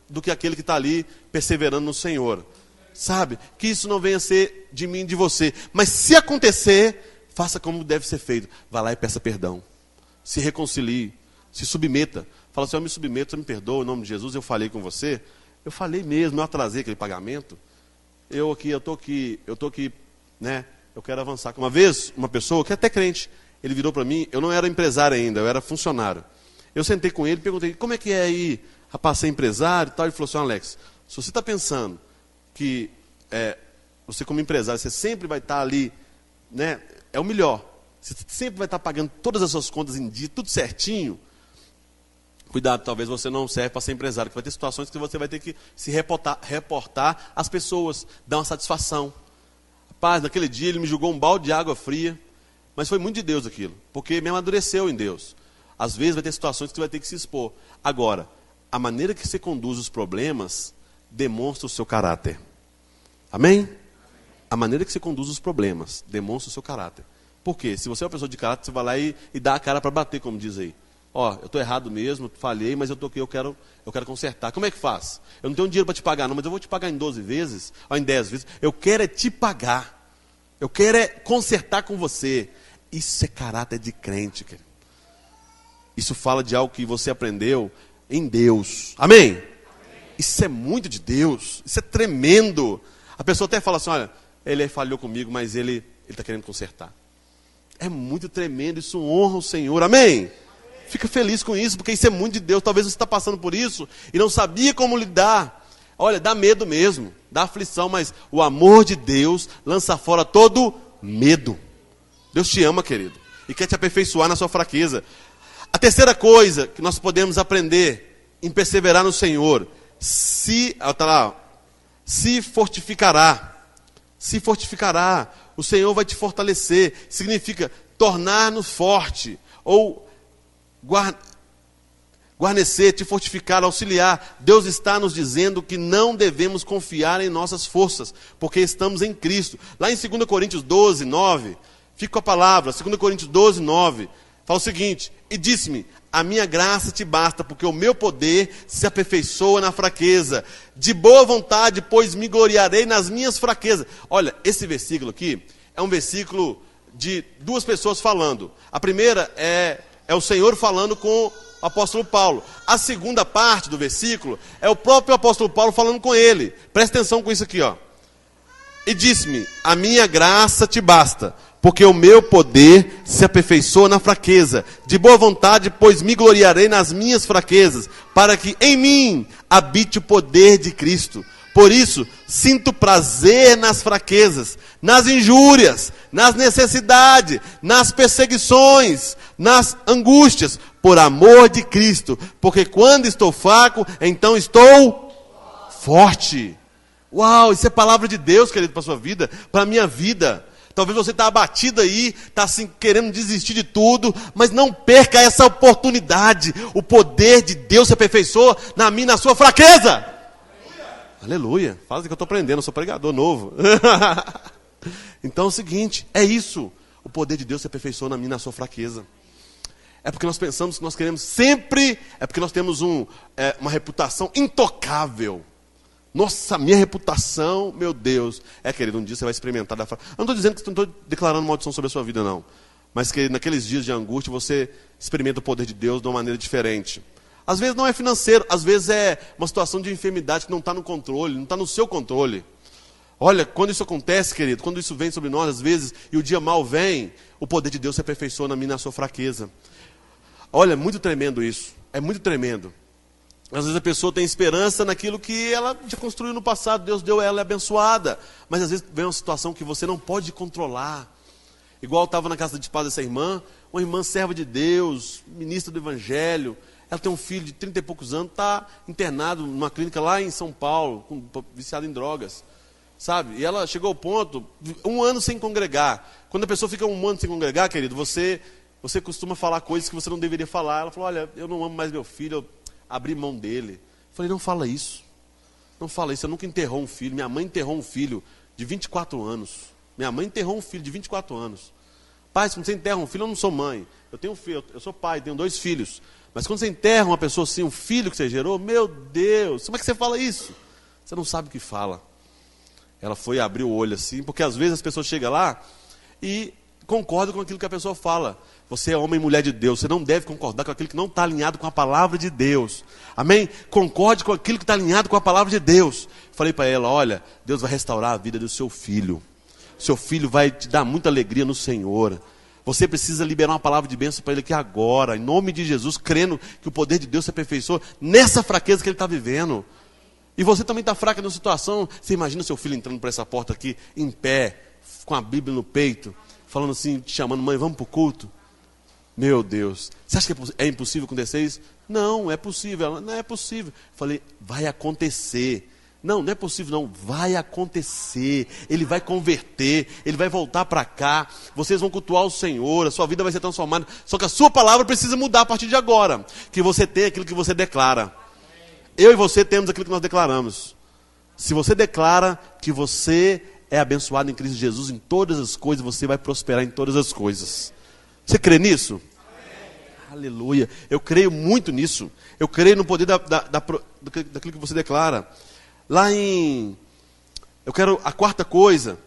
do que aquele que está ali perseverando no Senhor. Sabe? Que isso não venha a ser de mim e de você. Mas se acontecer, faça como deve ser feito. Vá lá e peça perdão. Se reconcilie. Se submeta. Fala assim, eu me submeto, você me perdoa, em nome de Jesus, eu falei com você. Eu falei mesmo, eu atrasei aquele pagamento. Eu estou aqui, né? Eu quero avançar. Uma vez, uma pessoa, que é até crente, ele virou para mim, eu não era empresário ainda, eu era funcionário. Eu sentei com ele e perguntei, como é que é aí, rapaz, ser empresário e tal? Ele falou assim, Alex, se você está pensando que você como empresário, você sempre vai estar ali, né? É o melhor. Você sempre vai estar pagando todas as suas contas em dia, tudo certinho. Cuidado, talvez você não serve para ser empresário, que vai ter situações que você vai ter que se reportar às pessoas, dar uma satisfação. Rapaz, naquele dia ele me jogou um balde de água fria, mas foi muito de Deus aquilo, porque me amadureceu em Deus. Às vezes vai ter situações que você vai ter que se expor. Agora, a maneira que você conduz os problemas demonstra o seu caráter. Amém? A maneira que você conduz os problemas demonstra o seu caráter. Por quê? Se você é uma pessoa de caráter, você vai lá e dá a cara para bater, como diz aí. Ó, eu estou errado mesmo, falhei, mas eu estou aqui, eu quero consertar. Como é que faz? Eu não tenho dinheiro para te pagar, não, mas eu vou te pagar em 12 vezes, ou em 10 vezes. Eu quero te pagar. Eu quero consertar com você. Isso é caráter de crente, querido. Isso fala de algo que você aprendeu em Deus. Amém? Isso é muito de Deus. Isso é tremendo. A pessoa até fala assim, olha, ele falhou comigo, mas ele está querendo consertar. É muito tremendo, isso honra o Senhor. Amém? Fica feliz com isso, porque isso é muito de Deus. Talvez você está passando por isso e não sabia como lidar. Olha, dá medo mesmo, dá aflição, mas o amor de Deus lança fora todo medo. Deus te ama, querido, e quer te aperfeiçoar na sua fraqueza. A terceira coisa que nós podemos aprender em perseverar no Senhor, se fortificará. Se fortificará. O Senhor vai te fortalecer. Significa tornar-nos forte, ou guarnecer, te fortificar, auxiliar. Deus está nos dizendo que não devemos confiar em nossas forças, porque estamos em Cristo. Lá em 2 Coríntios 12, 9, fica com a palavra, 2 Coríntios 12, 9, fala o seguinte, e disse-me, a minha graça te basta, porque o meu poder se aperfeiçoa na fraqueza. De boa vontade, pois me gloriarei nas minhas fraquezas. Olha, esse versículo aqui é um versículo de duas pessoas falando. A primeira é o Senhor falando com o apóstolo Paulo. A segunda parte do versículo é o próprio apóstolo Paulo falando com ele. Presta atenção com isso aqui, ó. E disse-me, a minha graça te basta, porque o meu poder se aperfeiçoa na fraqueza. De boa vontade, pois me gloriarei nas minhas fraquezas, para que em mim habite o poder de Cristo. Por isso, sinto prazer nas fraquezas, nas injúrias, nas necessidades, nas perseguições, nas angústias, por amor de Cristo. Porque quando estou fraco, então estou forte. Uau, isso é palavra de Deus, querido, para a sua vida, para a minha vida. Talvez você está abatido aí, está assim, querendo desistir de tudo, mas não perca essa oportunidade. O poder de Deus se aperfeiçoa na minha e na sua fraqueza. Aleluia. Fala que eu estou aprendendo, eu sou pregador novo. Então é o seguinte, é isso. O poder de Deus se aperfeiçoa na minha e na sua fraqueza. É porque nós pensamos que nós queremos sempre, é porque nós temos uma reputação intocável. Nossa, minha reputação, meu Deus. Querido, um dia você vai experimentar da fraqueza. Eu não estou dizendo que estou declarando maldição sobre a sua vida, não. Mas que naqueles dias de angústia você experimenta o poder de Deus de uma maneira diferente. Às vezes não é financeiro, às vezes é uma situação de enfermidade que não está no controle, não está no seu controle. Olha, quando isso acontece, querido, quando isso vem sobre nós, às vezes, e o dia mal vem, o poder de Deus se aperfeiçoa na minha e na sua fraqueza. Olha, é muito tremendo isso, é muito tremendo. Às vezes a pessoa tem esperança naquilo que ela já construiu no passado, Deus deu ela, é abençoada. Mas às vezes vem uma situação que você não pode controlar. Igual estava na casa de paz dessa irmã, uma irmã serva de Deus, ministra do Evangelho. Ela tem um filho de 30 e poucos anos, está internado numa clínica lá em São Paulo, viciado em drogas. Sabe? E ela chegou ao ponto, 1 ano sem congregar. Quando a pessoa fica 1 ano sem congregar, querido, você costuma falar coisas que você não deveria falar. Ela falou, olha, eu não amo mais meu filho, eu abri mão dele. Eu falei, não fala isso. Não fala isso, eu nunca enterrou um filho. Minha mãe enterrou um filho de 24 anos. Minha mãe enterrou um filho de 24 anos. Pai, se você enterra um filho, eu não sou mãe. Eu tenho um filho, eu sou pai, tenho 2 filhos. Mas quando você enterra uma pessoa assim, um filho que você gerou, meu Deus, como é que você fala isso? Você não sabe o que fala. Ela foi abrir o olho assim, porque às vezes as pessoas chegam lá e concordam com aquilo que a pessoa fala. Você é homem e mulher de Deus, você não deve concordar com aquilo que não está alinhado com a palavra de Deus. Amém? Concorde com aquilo que está alinhado com a palavra de Deus. Falei para ela, olha, Deus vai restaurar a vida do seu filho. Seu filho vai te dar muita alegria no Senhor. Você precisa liberar uma palavra de bênção para ele aqui agora, em nome de Jesus, crendo que o poder de Deus se aperfeiçoa nessa fraqueza que ele está vivendo. E você também está fraca na situação. Você imagina seu filho entrando por essa porta aqui, em pé, com a Bíblia no peito, falando assim, te chamando, mãe, vamos para o culto? Meu Deus, você acha que é impossível acontecer isso? Não, é possível. Ela, não é possível. Falei, vai acontecer. Não é possível não, vai acontecer. Ele vai converter, ele vai voltar para cá. Vocês vão cultuar o Senhor, a sua vida vai ser transformada. Só que a sua palavra precisa mudar a partir de agora. Que você tem aquilo que você declara. Eu e você temos aquilo que nós declaramos. Se você declara que você é abençoado em Cristo Jesus em todas as coisas, você vai prosperar em todas as coisas. Você crê nisso? Amém. Aleluia. Eu creio muito nisso. Eu creio no poder daquilo que você declara. A quarta coisa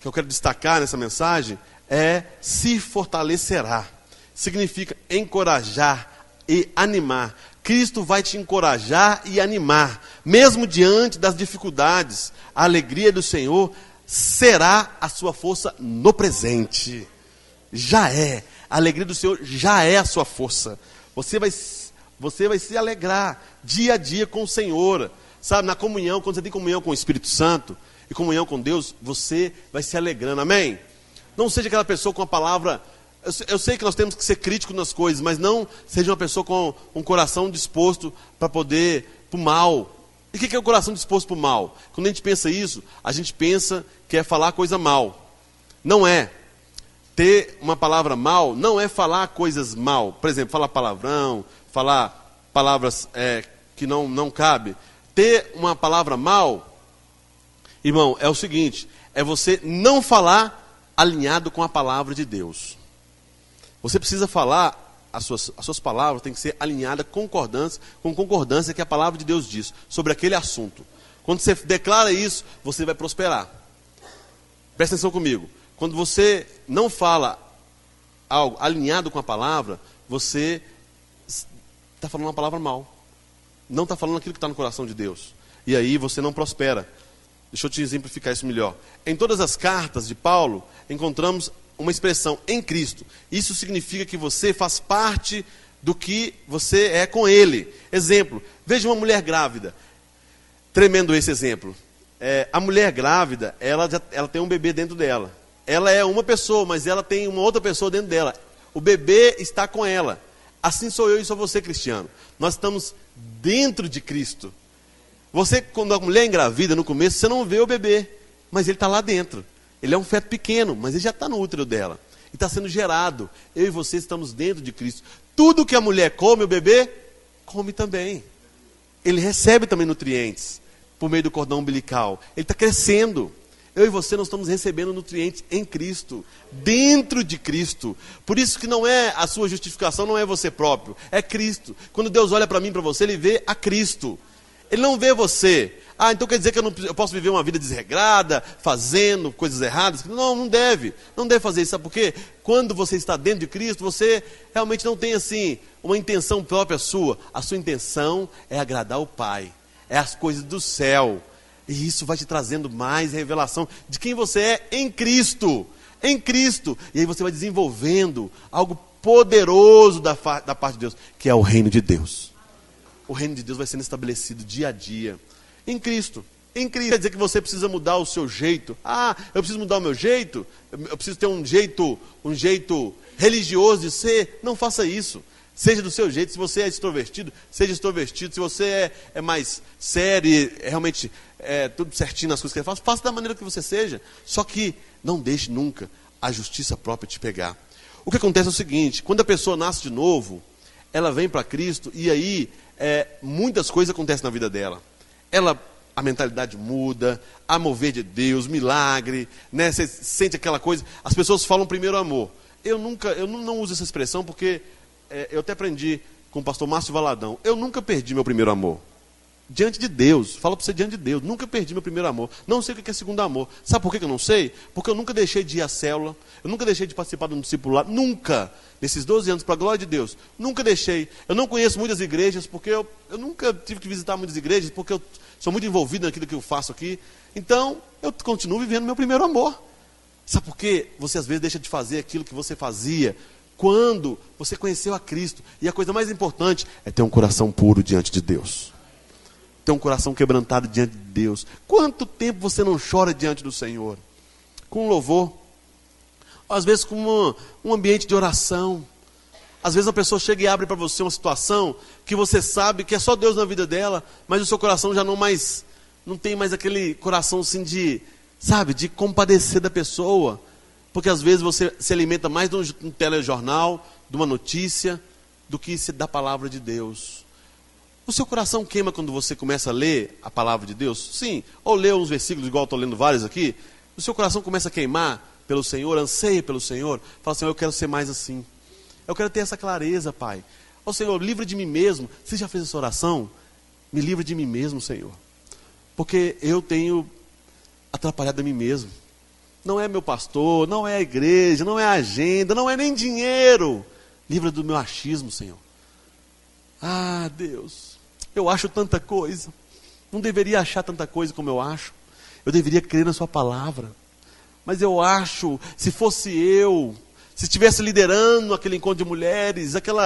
que eu quero destacar nessa mensagem é se fortalecerá. Significa encorajar e animar. Cristo vai te encorajar e animar, mesmo diante das dificuldades. A alegria do Senhor será a sua força no presente. Já é. A alegria do Senhor já é a sua força. Você vai se alegrar dia a dia com o Senhor. Sabe, na comunhão, quando você tem comunhão com o Espírito Santo e comunhão com Deus, você vai se alegrando. Amém? Não seja aquela pessoa com a palavra... Eu sei que nós temos que ser críticos nas coisas, mas não seja uma pessoa com um coração disposto para o mal. E o que é o coração disposto para o mal? Quando a gente pensa isso, a gente pensa que é falar coisa mal. Não é. Ter uma palavra mal não é falar coisas mal. Por exemplo, falar palavrão, falar palavras que não cabe. Ter uma palavra mal, irmão, é o seguinte, é você não falar alinhado com a palavra de Deus. Você precisa falar, as suas palavras têm que ser alinhadas com concordância que a palavra de Deus diz sobre aquele assunto. Quando você declara isso, você vai prosperar. Presta atenção comigo. Quando você não fala algo alinhado com a palavra, você está falando uma palavra mal. Não está falando aquilo que está no coração de Deus. E aí você não prospera. Deixa eu te exemplificar isso melhor. Em todas as cartas de Paulo, encontramos uma expressão em Cristo. Isso significa que você faz parte do que você é com Ele. Exemplo, veja uma mulher grávida. Tremendo esse exemplo. A mulher grávida, ela tem um bebê dentro dela. Ela é uma pessoa, mas ela tem uma outra pessoa dentro dela. O bebê está com ela. Assim sou eu e sou você, cristiano. Nós estamos dentro de Cristo. Você, quando a mulher engravida no começo, você não vê o bebê, mas ele está lá dentro. Ele é um feto pequeno, mas ele já está no útero dela. E está sendo gerado. Eu e você estamos dentro de Cristo. Tudo que a mulher come, o bebê come também. Ele recebe também nutrientes por meio do cordão umbilical. Ele está crescendo. Eu e você nós estamos recebendo nutrientes em Cristo, dentro de Cristo. Por isso que não é a sua justificação, não é você próprio, é Cristo. Quando Deus olha para mim, para você, Ele vê a Cristo. Ele não vê você. Ah, então quer dizer que eu posso viver uma vida desregrada, fazendo coisas erradas? Não, não deve. Não deve fazer isso. Sabe por quê? Quando você está dentro de Cristo, você realmente não tem assim uma intenção própria sua. A sua intenção é agradar o Pai. É as coisas do céu. E isso vai te trazendo mais revelação de quem você é em Cristo. Em Cristo. E aí você vai desenvolvendo algo poderoso da parte de Deus, que é o reino de Deus. O reino de Deus vai sendo estabelecido dia a dia. Em Cristo. Em Cristo. Quer dizer que você precisa mudar o seu jeito. Ah, eu preciso mudar o meu jeito? Eu preciso ter um jeito religioso de ser? Não faça isso. Seja do seu jeito. Se você é extrovertido, seja extrovertido. Se você é mais sério e realmente tudo certinho nas coisas que ele faz, faça da maneira que você seja. Só que não deixe nunca a justiça própria te pegar. O que acontece é o seguinte, quando a pessoa nasce de novo, ela vem para Cristo e aí muitas coisas acontecem na vida dela. A mentalidade muda, a mover de Deus, milagre, né? Você sente aquela coisa. As pessoas falam primeiro amor. Eu não uso essa expressão porque eu até aprendi com o pastor Márcio Valadão. Eu nunca perdi meu primeiro amor. Diante de Deus, falo para você diante de Deus, nunca perdi meu primeiro amor. Não sei o que é segundo amor. Sabe por que eu não sei? Porque eu nunca deixei de ir à célula, eu nunca deixei de participar de um discipulado, nunca. Nesses 12 anos, para a glória de Deus, nunca deixei. Eu não conheço muitas igrejas, porque eu nunca tive que visitar muitas igrejas, porque eu sou muito envolvido naquilo que eu faço aqui. Então, eu continuo vivendo meu primeiro amor. Sabe por quê? Você às vezes deixa de fazer aquilo que você fazia quando você conheceu a Cristo. E a coisa mais importante é ter um coração puro diante de Deus. Ter um coração quebrantado diante de Deus. Quanto tempo você não chora diante do Senhor? Com louvor. Às vezes com um ambiente de oração. Às vezes a pessoa chega e abre para você uma situação que você sabe que é só Deus na vida dela, mas o seu coração já não tem mais aquele coração assim de compadecer da pessoa. Porque às vezes você se alimenta mais de um telejornal, de uma notícia, do que da palavra de Deus. O seu coração queima quando você começa a ler a palavra de Deus? Sim. Ou lê uns versículos, igual eu estou lendo vários aqui. O seu coração começa a queimar pelo Senhor, anseia pelo Senhor. Fala, Senhor, eu quero ser mais assim. Eu quero ter essa clareza, Pai. Ó Senhor, livra de mim mesmo. Você já fez essa oração? Me livra de mim mesmo, Senhor. Porque eu tenho atrapalhado a mim mesmo. Não é meu pastor, não é a igreja, não é a agenda, não é nem dinheiro. Livra do meu achismo, Senhor. Ah, Deus, eu acho tanta coisa. Não deveria achar tanta coisa como eu acho. Eu deveria crer na sua palavra. Mas eu acho, se fosse eu, se estivesse liderando aquele encontro de mulheres, aquele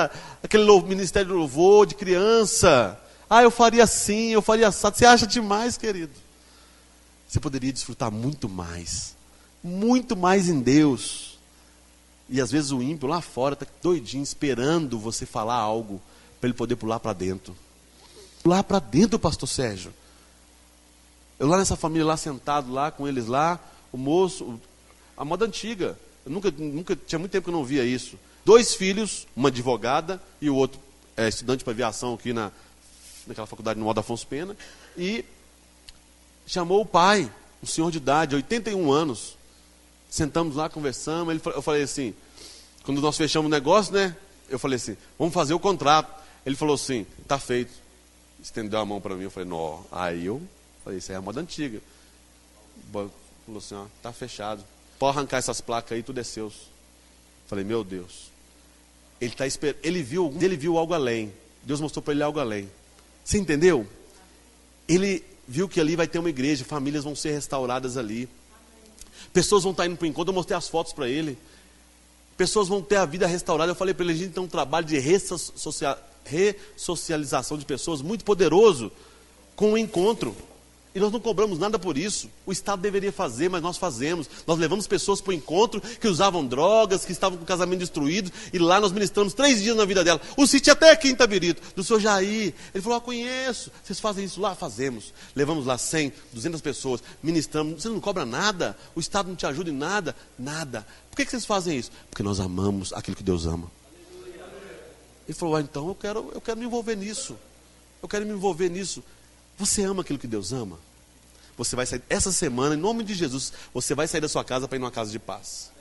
ministério de louvor, de criança, eu faria assim, eu faria assado. Você acha demais, querido? Você poderia desfrutar muito mais em Deus. E às vezes o ímpio lá fora está doidinho, esperando você falar algo, para ele poder pular para dentro. Pular para dentro, pastor Sérgio. Eu lá nessa família, lá sentado, lá com eles lá, o moço, a moda antiga. Eu nunca tinha muito tempo que eu não via isso. 2 filhos, uma advogada e o outro estudante para aviação aqui naquela faculdade no Aldo Afonso Pena. E chamou o pai, um senhor de idade, 81 anos. Sentamos lá, conversamos. Eu falei assim, quando nós fechamos o negócio, né? Eu falei assim, vamos fazer o contrato. Ele falou assim, está feito. Estendeu a mão para mim, eu falei, não. Aí eu falei, isso aí é a moda antiga. Falou assim, está fechado. Pode arrancar essas placas aí, tudo é seu. Falei, meu Deus. Ele está esperando. Ele viu algo além. Deus mostrou para ele algo além. Você entendeu? Ele viu que ali vai ter uma igreja, famílias vão ser restauradas ali. Pessoas vão estar indo para o encontro, eu mostrei as fotos para ele. Pessoas vão ter a vida restaurada. Eu falei para ele, a gente tem um trabalho de ressocialização de pessoas muito poderoso com o encontro. E nós não cobramos nada por isso. O Estado deveria fazer, mas nós fazemos. Nós levamos pessoas para o encontro que usavam drogas, que estavam com o casamento destruído, e lá nós ministramos 3 dias na vida dela. O sítio até aqui em Itabirito, do senhor Jair. Ele falou, conheço. Vocês fazem isso lá? Fazemos. Levamos lá 100, 200 pessoas, ministramos. Você não cobra nada? O Estado não te ajuda em nada? Nada. Por que vocês fazem isso? Porque nós amamos aquilo que Deus ama. Ele falou, então eu quero me envolver nisso. Eu quero me envolver nisso. Você ama aquilo que Deus ama? Você vai sair, essa semana, em nome de Jesus, você vai sair da sua casa para ir numa casa de paz.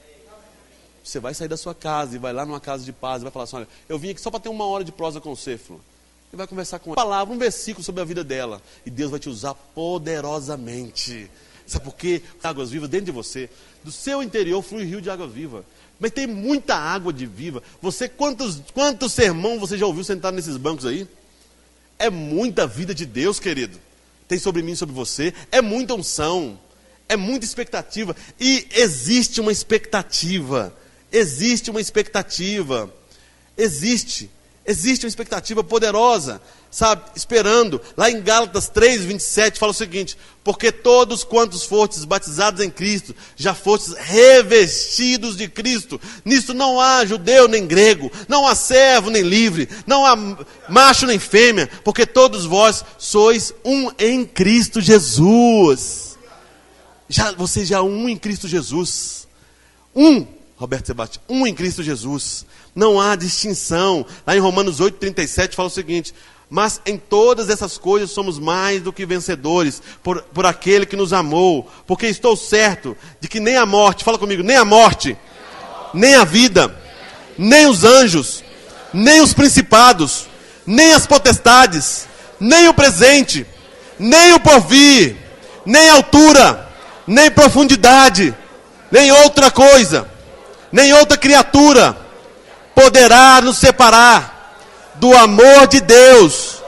Você vai sair da sua casa e vai lá numa casa de paz e vai falar assim, olha, eu vim aqui só para ter 1 hora de prosa com você, fulano. E vai conversar com ela. Uma palavra, um versículo sobre a vida dela. E Deus vai te usar poderosamente. Sabe por quê? Águas vivas dentro de você. Do seu interior flui rio de água viva. Mas tem muita água de viva. Você, quantos sermão você já ouviu sentado nesses bancos aí? É muita vida de Deus, querido. Tem sobre mim e sobre você. É muita unção. É muita expectativa. E existe uma expectativa. Existe uma expectativa. Existe uma expectativa poderosa, sabe, esperando. Lá em Gálatas 3:27 fala o seguinte: porque todos quantos fostes batizados em Cristo, já fostes revestidos de Cristo. Nisto não há judeu nem grego, não há servo nem livre, não há macho nem fêmea, porque todos vós sois um em Cristo Jesus. Você já é um em Cristo Jesus. Roberto Sebastião, um em Cristo Jesus. Não há distinção. Lá em Romanos 8:37 fala o seguinte: mas em todas essas coisas somos mais do que vencedores, por aquele que nos amou. Porque estou certo de que nem a morte, fala comigo, nem a morte, nem a vida, nem os anjos, nem os principados, nem as potestades, nem o presente, nem o porvir, nem altura, nem profundidade, nem outra coisa, nem outra criatura poderá nos separar do amor de Deus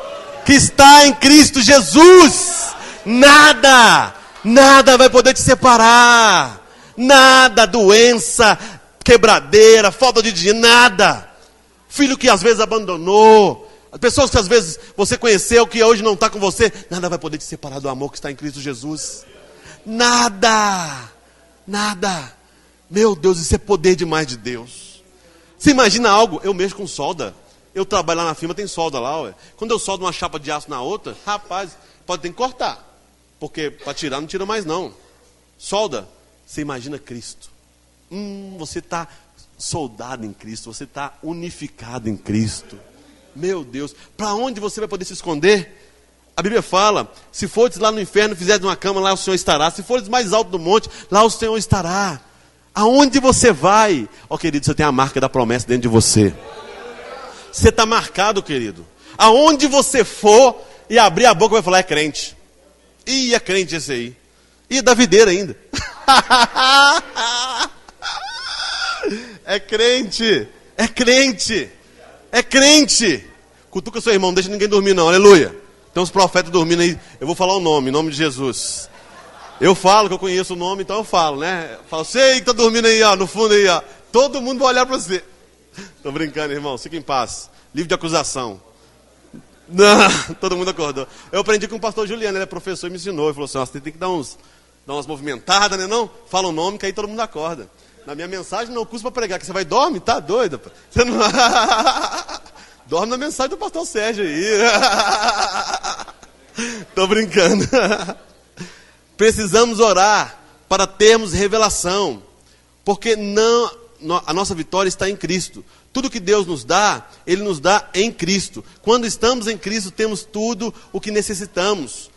que está em Cristo Jesus. Nada vai poder te separar. Nada, doença, quebradeira, falta de dinheiro, nada. Filho que às vezes abandonou, as pessoas que às vezes você conheceu que hoje não está com você, nada vai poder te separar do amor que está em Cristo Jesus. Nada. Meu Deus, isso é poder demais de Deus. Você imagina algo? Eu mexo com solda. Eu trabalho lá na firma, tem solda lá. Ué. Quando eu soldo uma chapa de aço na outra, rapaz, pode ter que cortar. Porque para tirar não tira mais não. Solda. Você imagina Cristo. Você está soldado em Cristo. Você está unificado em Cristo. Meu Deus. Para onde você vai poder se esconder? A Bíblia fala, se fores lá no inferno, fizeres uma cama, lá o Senhor estará. Se fores mais alto do monte, lá o Senhor estará. Aonde você vai? Querido, você tem a marca da promessa dentro de você. Você está marcado, querido. Aonde você for e abrir a boca, vai falar, é crente. Ih, é crente esse aí. Ih, é da videira ainda. É crente. É crente. É crente. Cutuca seu irmão, não deixa ninguém dormir não, aleluia. Tem uns profetas dormindo aí. Eu vou falar o nome, em nome de Jesus. Eu falo que eu conheço o nome, então eu falo, né? Eu falo, sei que está dormindo aí, ó, no fundo aí, ó. Todo mundo vai olhar para você. Estou brincando, irmão, fica em paz. Livre de acusação. Não, todo mundo acordou. Eu aprendi com o pastor Juliano, ele é professor e me ensinou. Ele falou assim, você tem que dar umas movimentadas, né? Não? Fala o nome que aí todo mundo acorda. Na minha mensagem não custa para pregar, que você vai dormir, tá doido? Você não... Dorme na mensagem do pastor Sérgio aí. Estou brincando. Precisamos orar para termos revelação, porque a nossa vitória está em Cristo. Tudo que Deus nos dá, Ele nos dá em Cristo. Quando estamos em Cristo, temos tudo o que necessitamos.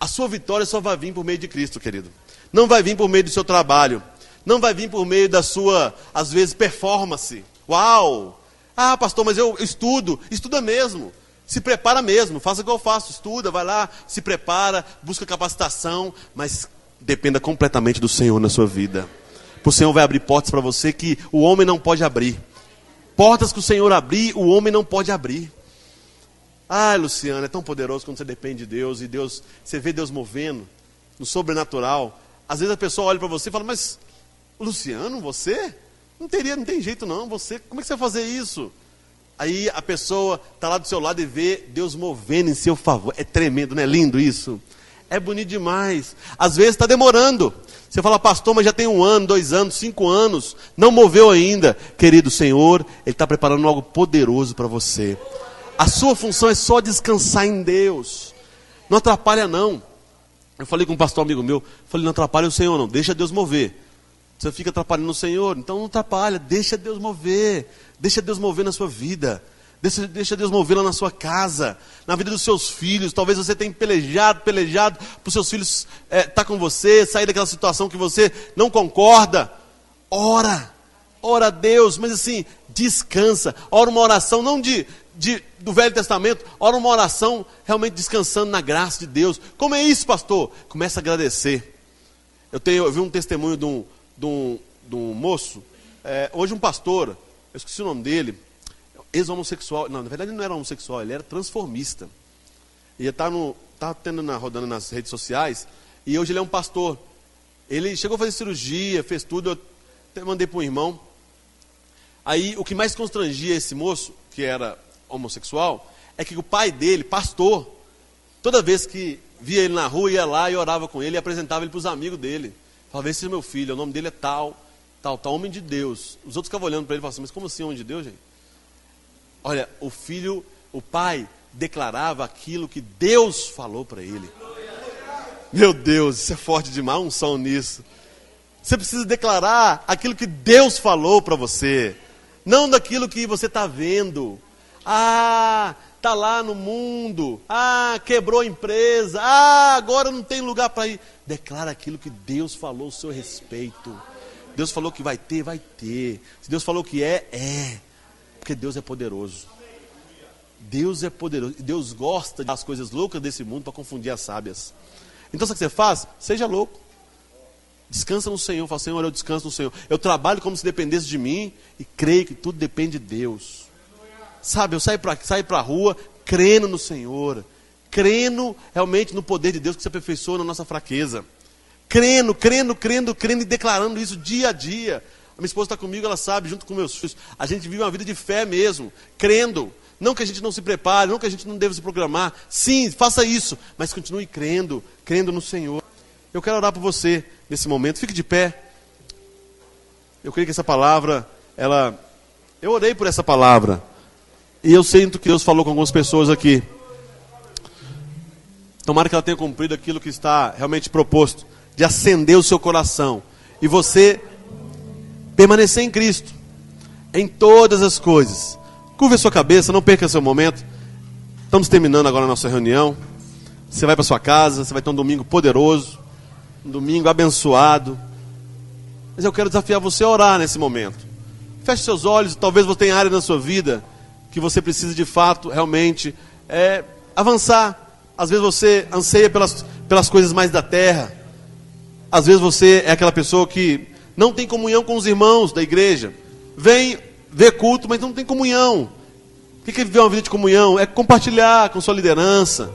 A sua vitória só vai vir por meio de Cristo, querido. Não vai vir por meio do seu trabalho. Não vai vir por meio da sua, às vezes, performance. Uau! Ah, pastor, mas eu estudo. Estuda mesmo. Se prepara mesmo, faça o que eu faço, estuda, vai lá, se prepara, busca capacitação, mas dependa completamente do Senhor na sua vida. O Senhor vai abrir portas para você que o homem não pode abrir. Portas que o Senhor abrir, o homem não pode abrir. Ah, Luciano, é tão poderoso quando você depende de Deus, e Deus, você vê Deus movendo no sobrenatural. Às vezes a pessoa olha para você e fala, mas Luciano, você? Não tem jeito não, você, como é que você vai fazer isso? Aí a pessoa está lá do seu lado e vê Deus movendo em seu favor. É tremendo, não é lindo isso? É bonito demais. Às vezes está demorando. Você fala, pastor, mas já tem 1 ano, 2 anos, 5 anos, não moveu ainda. Querido Senhor, Ele está preparando algo poderoso para você. A sua função é só descansar em Deus. Não atrapalha não. Eu falei com um pastor amigo meu, falei, não atrapalha o Senhor não, deixa Deus mover. Você fica atrapalhando o Senhor, então não atrapalha, deixa Deus mover. Deixa Deus mover na sua vida. Deixa Deus mover lá na sua casa, na vida dos seus filhos. Talvez você tenha pelejado para os seus filhos estar com você, sair daquela situação que você não concorda. Ora a Deus, mas assim, descansa. Ora uma oração, não do Velho Testamento, ora uma oração realmente descansando na graça de Deus. Como é isso, pastor? Começa a agradecer. Eu vi um testemunho de um moço, hoje um pastor, eu esqueci o nome dele, ex-homossexual, não, na verdade ele não era homossexual, ele era transformista. E estava rodando nas redes sociais, e hoje ele é um pastor. Ele chegou a fazer cirurgia, fez tudo, eu até mandei para um irmão. Aí o que mais constrangia esse moço, que era homossexual, é que o pai dele, pastor, toda vez que via ele na rua, ia lá e orava com ele e apresentava ele para os amigos dele. Falava, esse é meu filho, o nome dele é tal, homem de Deus. Os outros ficavam olhando para ele e falavam assim, mas como assim homem de Deus, gente? Olha, o pai declarava aquilo que Deus falou para ele. Meu Deus, isso é forte demais, um som nisso. Você precisa declarar aquilo que Deus falou para você, não daquilo que você está vendo. Está lá no mundo, quebrou a empresa, agora não tem lugar para ir. Declara aquilo que Deus falou ao seu respeito. Deus falou que vai ter, vai ter. Se Deus falou que é. Porque Deus é poderoso. Deus é poderoso. E Deus gosta das coisas loucas desse mundo para confundir as sábias. Então sabe o que você faz? Seja louco. Descansa no Senhor. Fala, Senhor, eu descanso no Senhor. Eu trabalho como se dependesse de mim e creio que tudo depende de Deus. Sabe, eu saio para a rua crendo no Senhor. Crendo realmente no poder de Deus que se aperfeiçoa na nossa fraqueza. Crendo e declarando isso dia a dia. A minha esposa está comigo, ela sabe, junto com meus filhos. A gente vive uma vida de fé mesmo, crendo. Não que a gente não se prepare, não que a gente não deva se programar. Sim, faça isso, mas continue crendo no Senhor. Eu quero orar por você nesse momento. Fique de pé. Eu creio que essa palavra, eu orei por essa palavra. E eu sinto que Deus falou com algumas pessoas aqui. Tomara que ela tenha cumprido aquilo que está realmente proposto, de acender o seu coração. E você permanecer em Cristo, em todas as coisas. Curva a sua cabeça, não perca seu momento. Estamos terminando agora a nossa reunião. Você vai para sua casa, você vai ter um domingo poderoso, um domingo abençoado. Mas eu quero desafiar você a orar nesse momento. Feche seus olhos, talvez você tenha área na sua vida que você precisa de fato, realmente, avançar. Às vezes você anseia pelas coisas mais da terra. Às vezes você é aquela pessoa que não tem comunhão com os irmãos da igreja. Vem ver culto, mas não tem comunhão. O que é viver uma vida de comunhão? É compartilhar com sua liderança,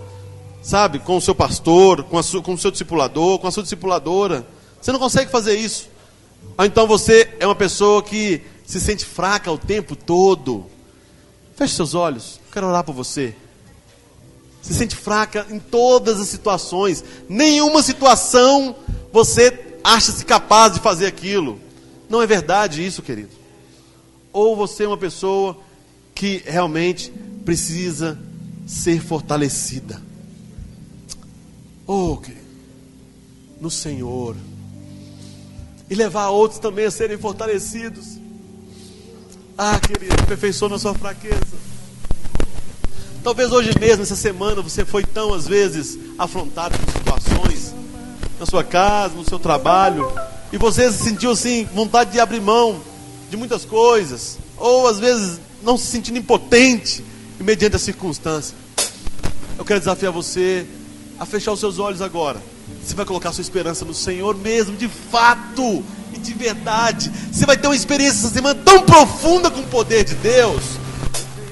sabe? Com o seu pastor, com o seu discipulador, com a sua discipuladora. Você não consegue fazer isso. Ou então você é uma pessoa que se sente fraca o tempo todo. Feche seus olhos, quero orar por você. Se sente fraca em todas as situações. Nenhuma situação você acha-se capaz de fazer aquilo. Não é verdade isso, querido. Ou você é uma pessoa que realmente precisa ser fortalecida. Querido, no Senhor. E levar outros também a serem fortalecidos. Querido, aperfeiçoa na sua fraqueza. Talvez hoje mesmo, essa semana, você foi tão, às vezes, afrontado com situações na sua casa, no seu trabalho, e você se sentiu assim, vontade de abrir mão de muitas coisas, ou às vezes não se sentindo impotente mediante a circunstância. Eu quero desafiar você a fechar os seus olhos agora. Você vai colocar sua esperança no Senhor mesmo, de fato e de verdade. Você vai ter uma experiência essa semana tão profunda com o poder de Deus.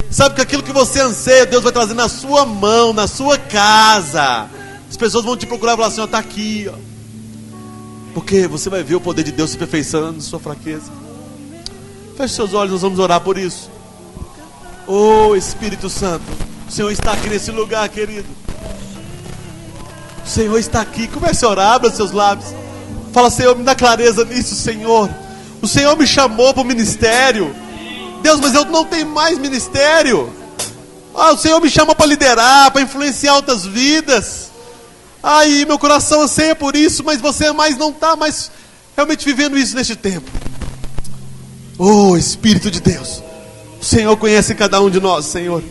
Sabe que aquilo que você anseia, Deus vai trazer na sua mão, na sua casa. As pessoas vão te procurar e falar assim, está aqui, ó. Porque você vai ver o poder de Deus se aperfeiçoando na sua fraqueza. Feche seus olhos, nós vamos orar por isso. Espírito Santo, o Senhor está aqui nesse lugar, querido. O O Senhor está aqui. Comece a orar, abra seus lábios. Fala: Senhor, me dá clareza nisso, Senhor. O Senhor me chamou para o ministério. Deus, mas eu não tenho mais ministério. O Senhor me chamou para liderar, para influenciar outras vidas. Ai, meu coração anseia por isso, mas você não está mais realmente vivendo isso neste tempo. Oh, Espírito de Deus, o Senhor conhece cada um de nós, Senhor.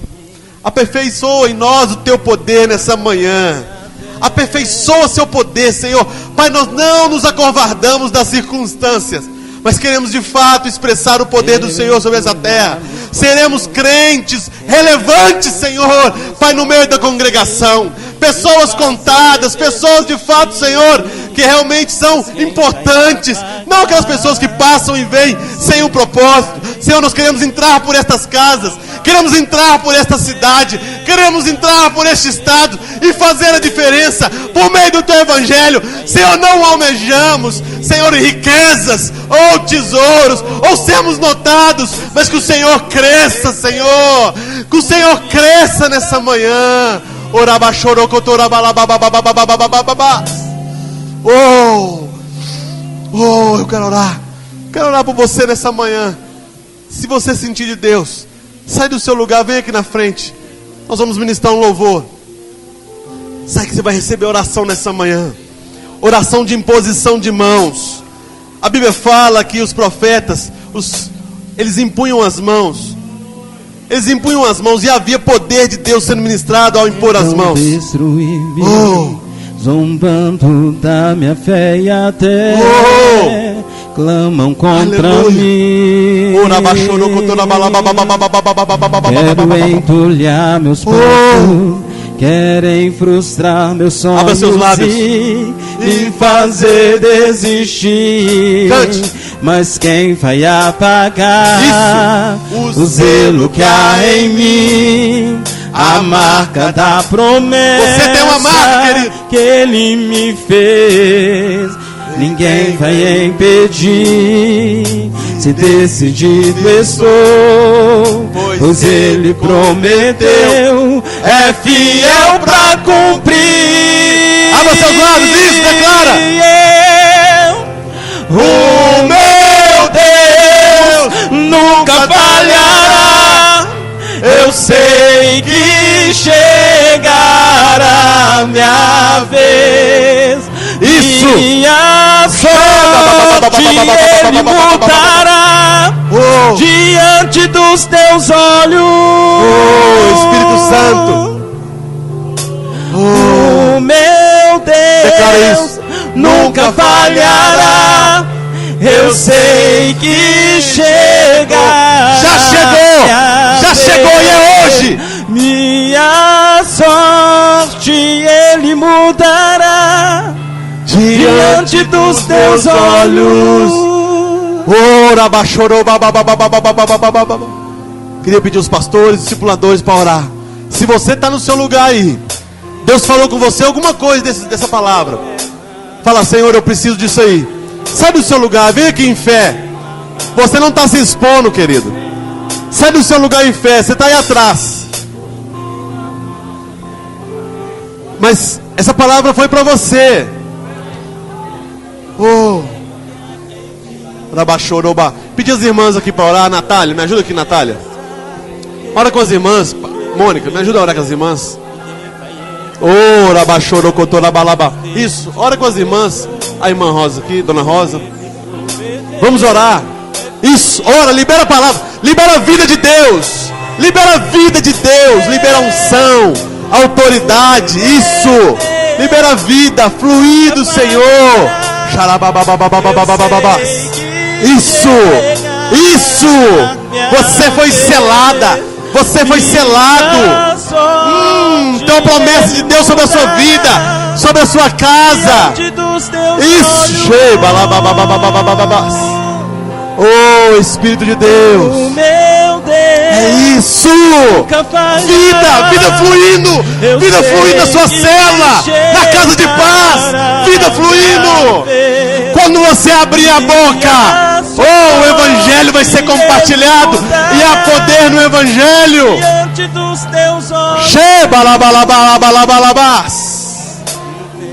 Aperfeiçoa em nós o teu poder nessa manhã. Aperfeiçoa seu poder, Senhor. Pai, nós não nos acovardamos das circunstâncias, mas queremos de fato expressar o poder do Senhor sobre essa terra. Seremos crentes relevantes, Senhor, Pai, no meio da congregação. Pessoas contadas, pessoas de fato, Senhor, que realmente são importantes. Não aquelas pessoas que passam e vêm sem um propósito. Senhor, nós queremos entrar por estas casas, queremos entrar por esta cidade, queremos entrar por este estado e fazer a diferença por meio do teu evangelho. Senhor, não almejamos, Senhor, riquezas ou tesouros, ou sermos notados, mas que o Senhor cresça, Senhor, que o Senhor cresça nessa manhã. Eu quero orar por você nessa manhã. Se você sentir de Deus, sai do seu lugar, vem aqui na frente. Nós vamos ministrar um louvor. Sai que você vai receber oração nessa manhã. Oração de imposição de mãos. A Bíblia fala que os profetas, eles impunham as mãos. Eles impunham as mãos e havia poder de Deus sendo ministrado ao impor as mãos. Zombando da minha fé e até clamam contra mim. Quero entulhar meus passos, querem frustrar meus sonhos. Abra seus lábios e fazer desistir. Cante. Mas quem vai apagar o zelo que há em mim? A marca da promessa. Você tem uma marca, querido, que Ele me fez. Ninguém vai impedir. Se decidido estou, pois Ele prometeu, é fiel pra cumprir. Abra seus lábios, isso, declara. O meu Deus nunca falhará. Eu sei que chegará minha vez. Isso. Minha sorte Ele mudará diante dos teus olhos. Espírito Santo. O meu Deus nunca falhará. Eu sei que chegará. Já chegou e é hoje. Minha sorte Ele mudará diante dos teus olhos. Queria pedir aos pastores e discipuladores para orar. Se você está no seu lugar aí, Deus falou com você alguma coisa dessa palavra, fala: Senhor, eu preciso disso aí. Sai do seu lugar, vem aqui em fé. Você não está se expondo, querido. Sai do seu lugar em fé, você está aí atrás. Mas essa palavra foi para você. Pedi as irmãs aqui para orar. Natália, me ajuda aqui, Natália. Ora com as irmãs. Mônica, me ajuda a orar com as irmãs. Isso, ora com as irmãs. A irmã Rosa aqui, Dona Rosa. Vamos orar. Isso, ora, libera a palavra. Libera a vida de Deus. Libera a vida de Deus. Libera a unção, a autoridade. Isso, libera a vida, fluir do Senhor. Isso. Você foi selada. Você foi selado. Tem uma promessa de Deus sobre a sua vida, sobre a sua casa. Isso. Oh, Espírito de Deus. É isso. Vida fluindo. Vida fluindo na sua cela, na casa de paz. Vida fluindo. Quando você abrir a boca, o Evangelho vai ser compartilhado. E há poder no Evangelho.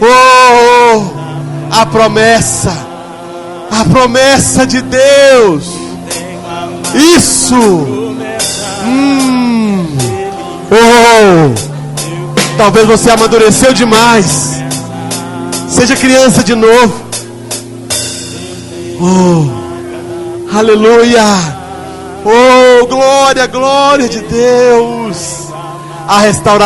Oh, a promessa de Deus. Isso. Oh, talvez você amadureceu demais. Seja criança de novo. Oh, aleluia. Oh, glória, glória de Deus. A restauração.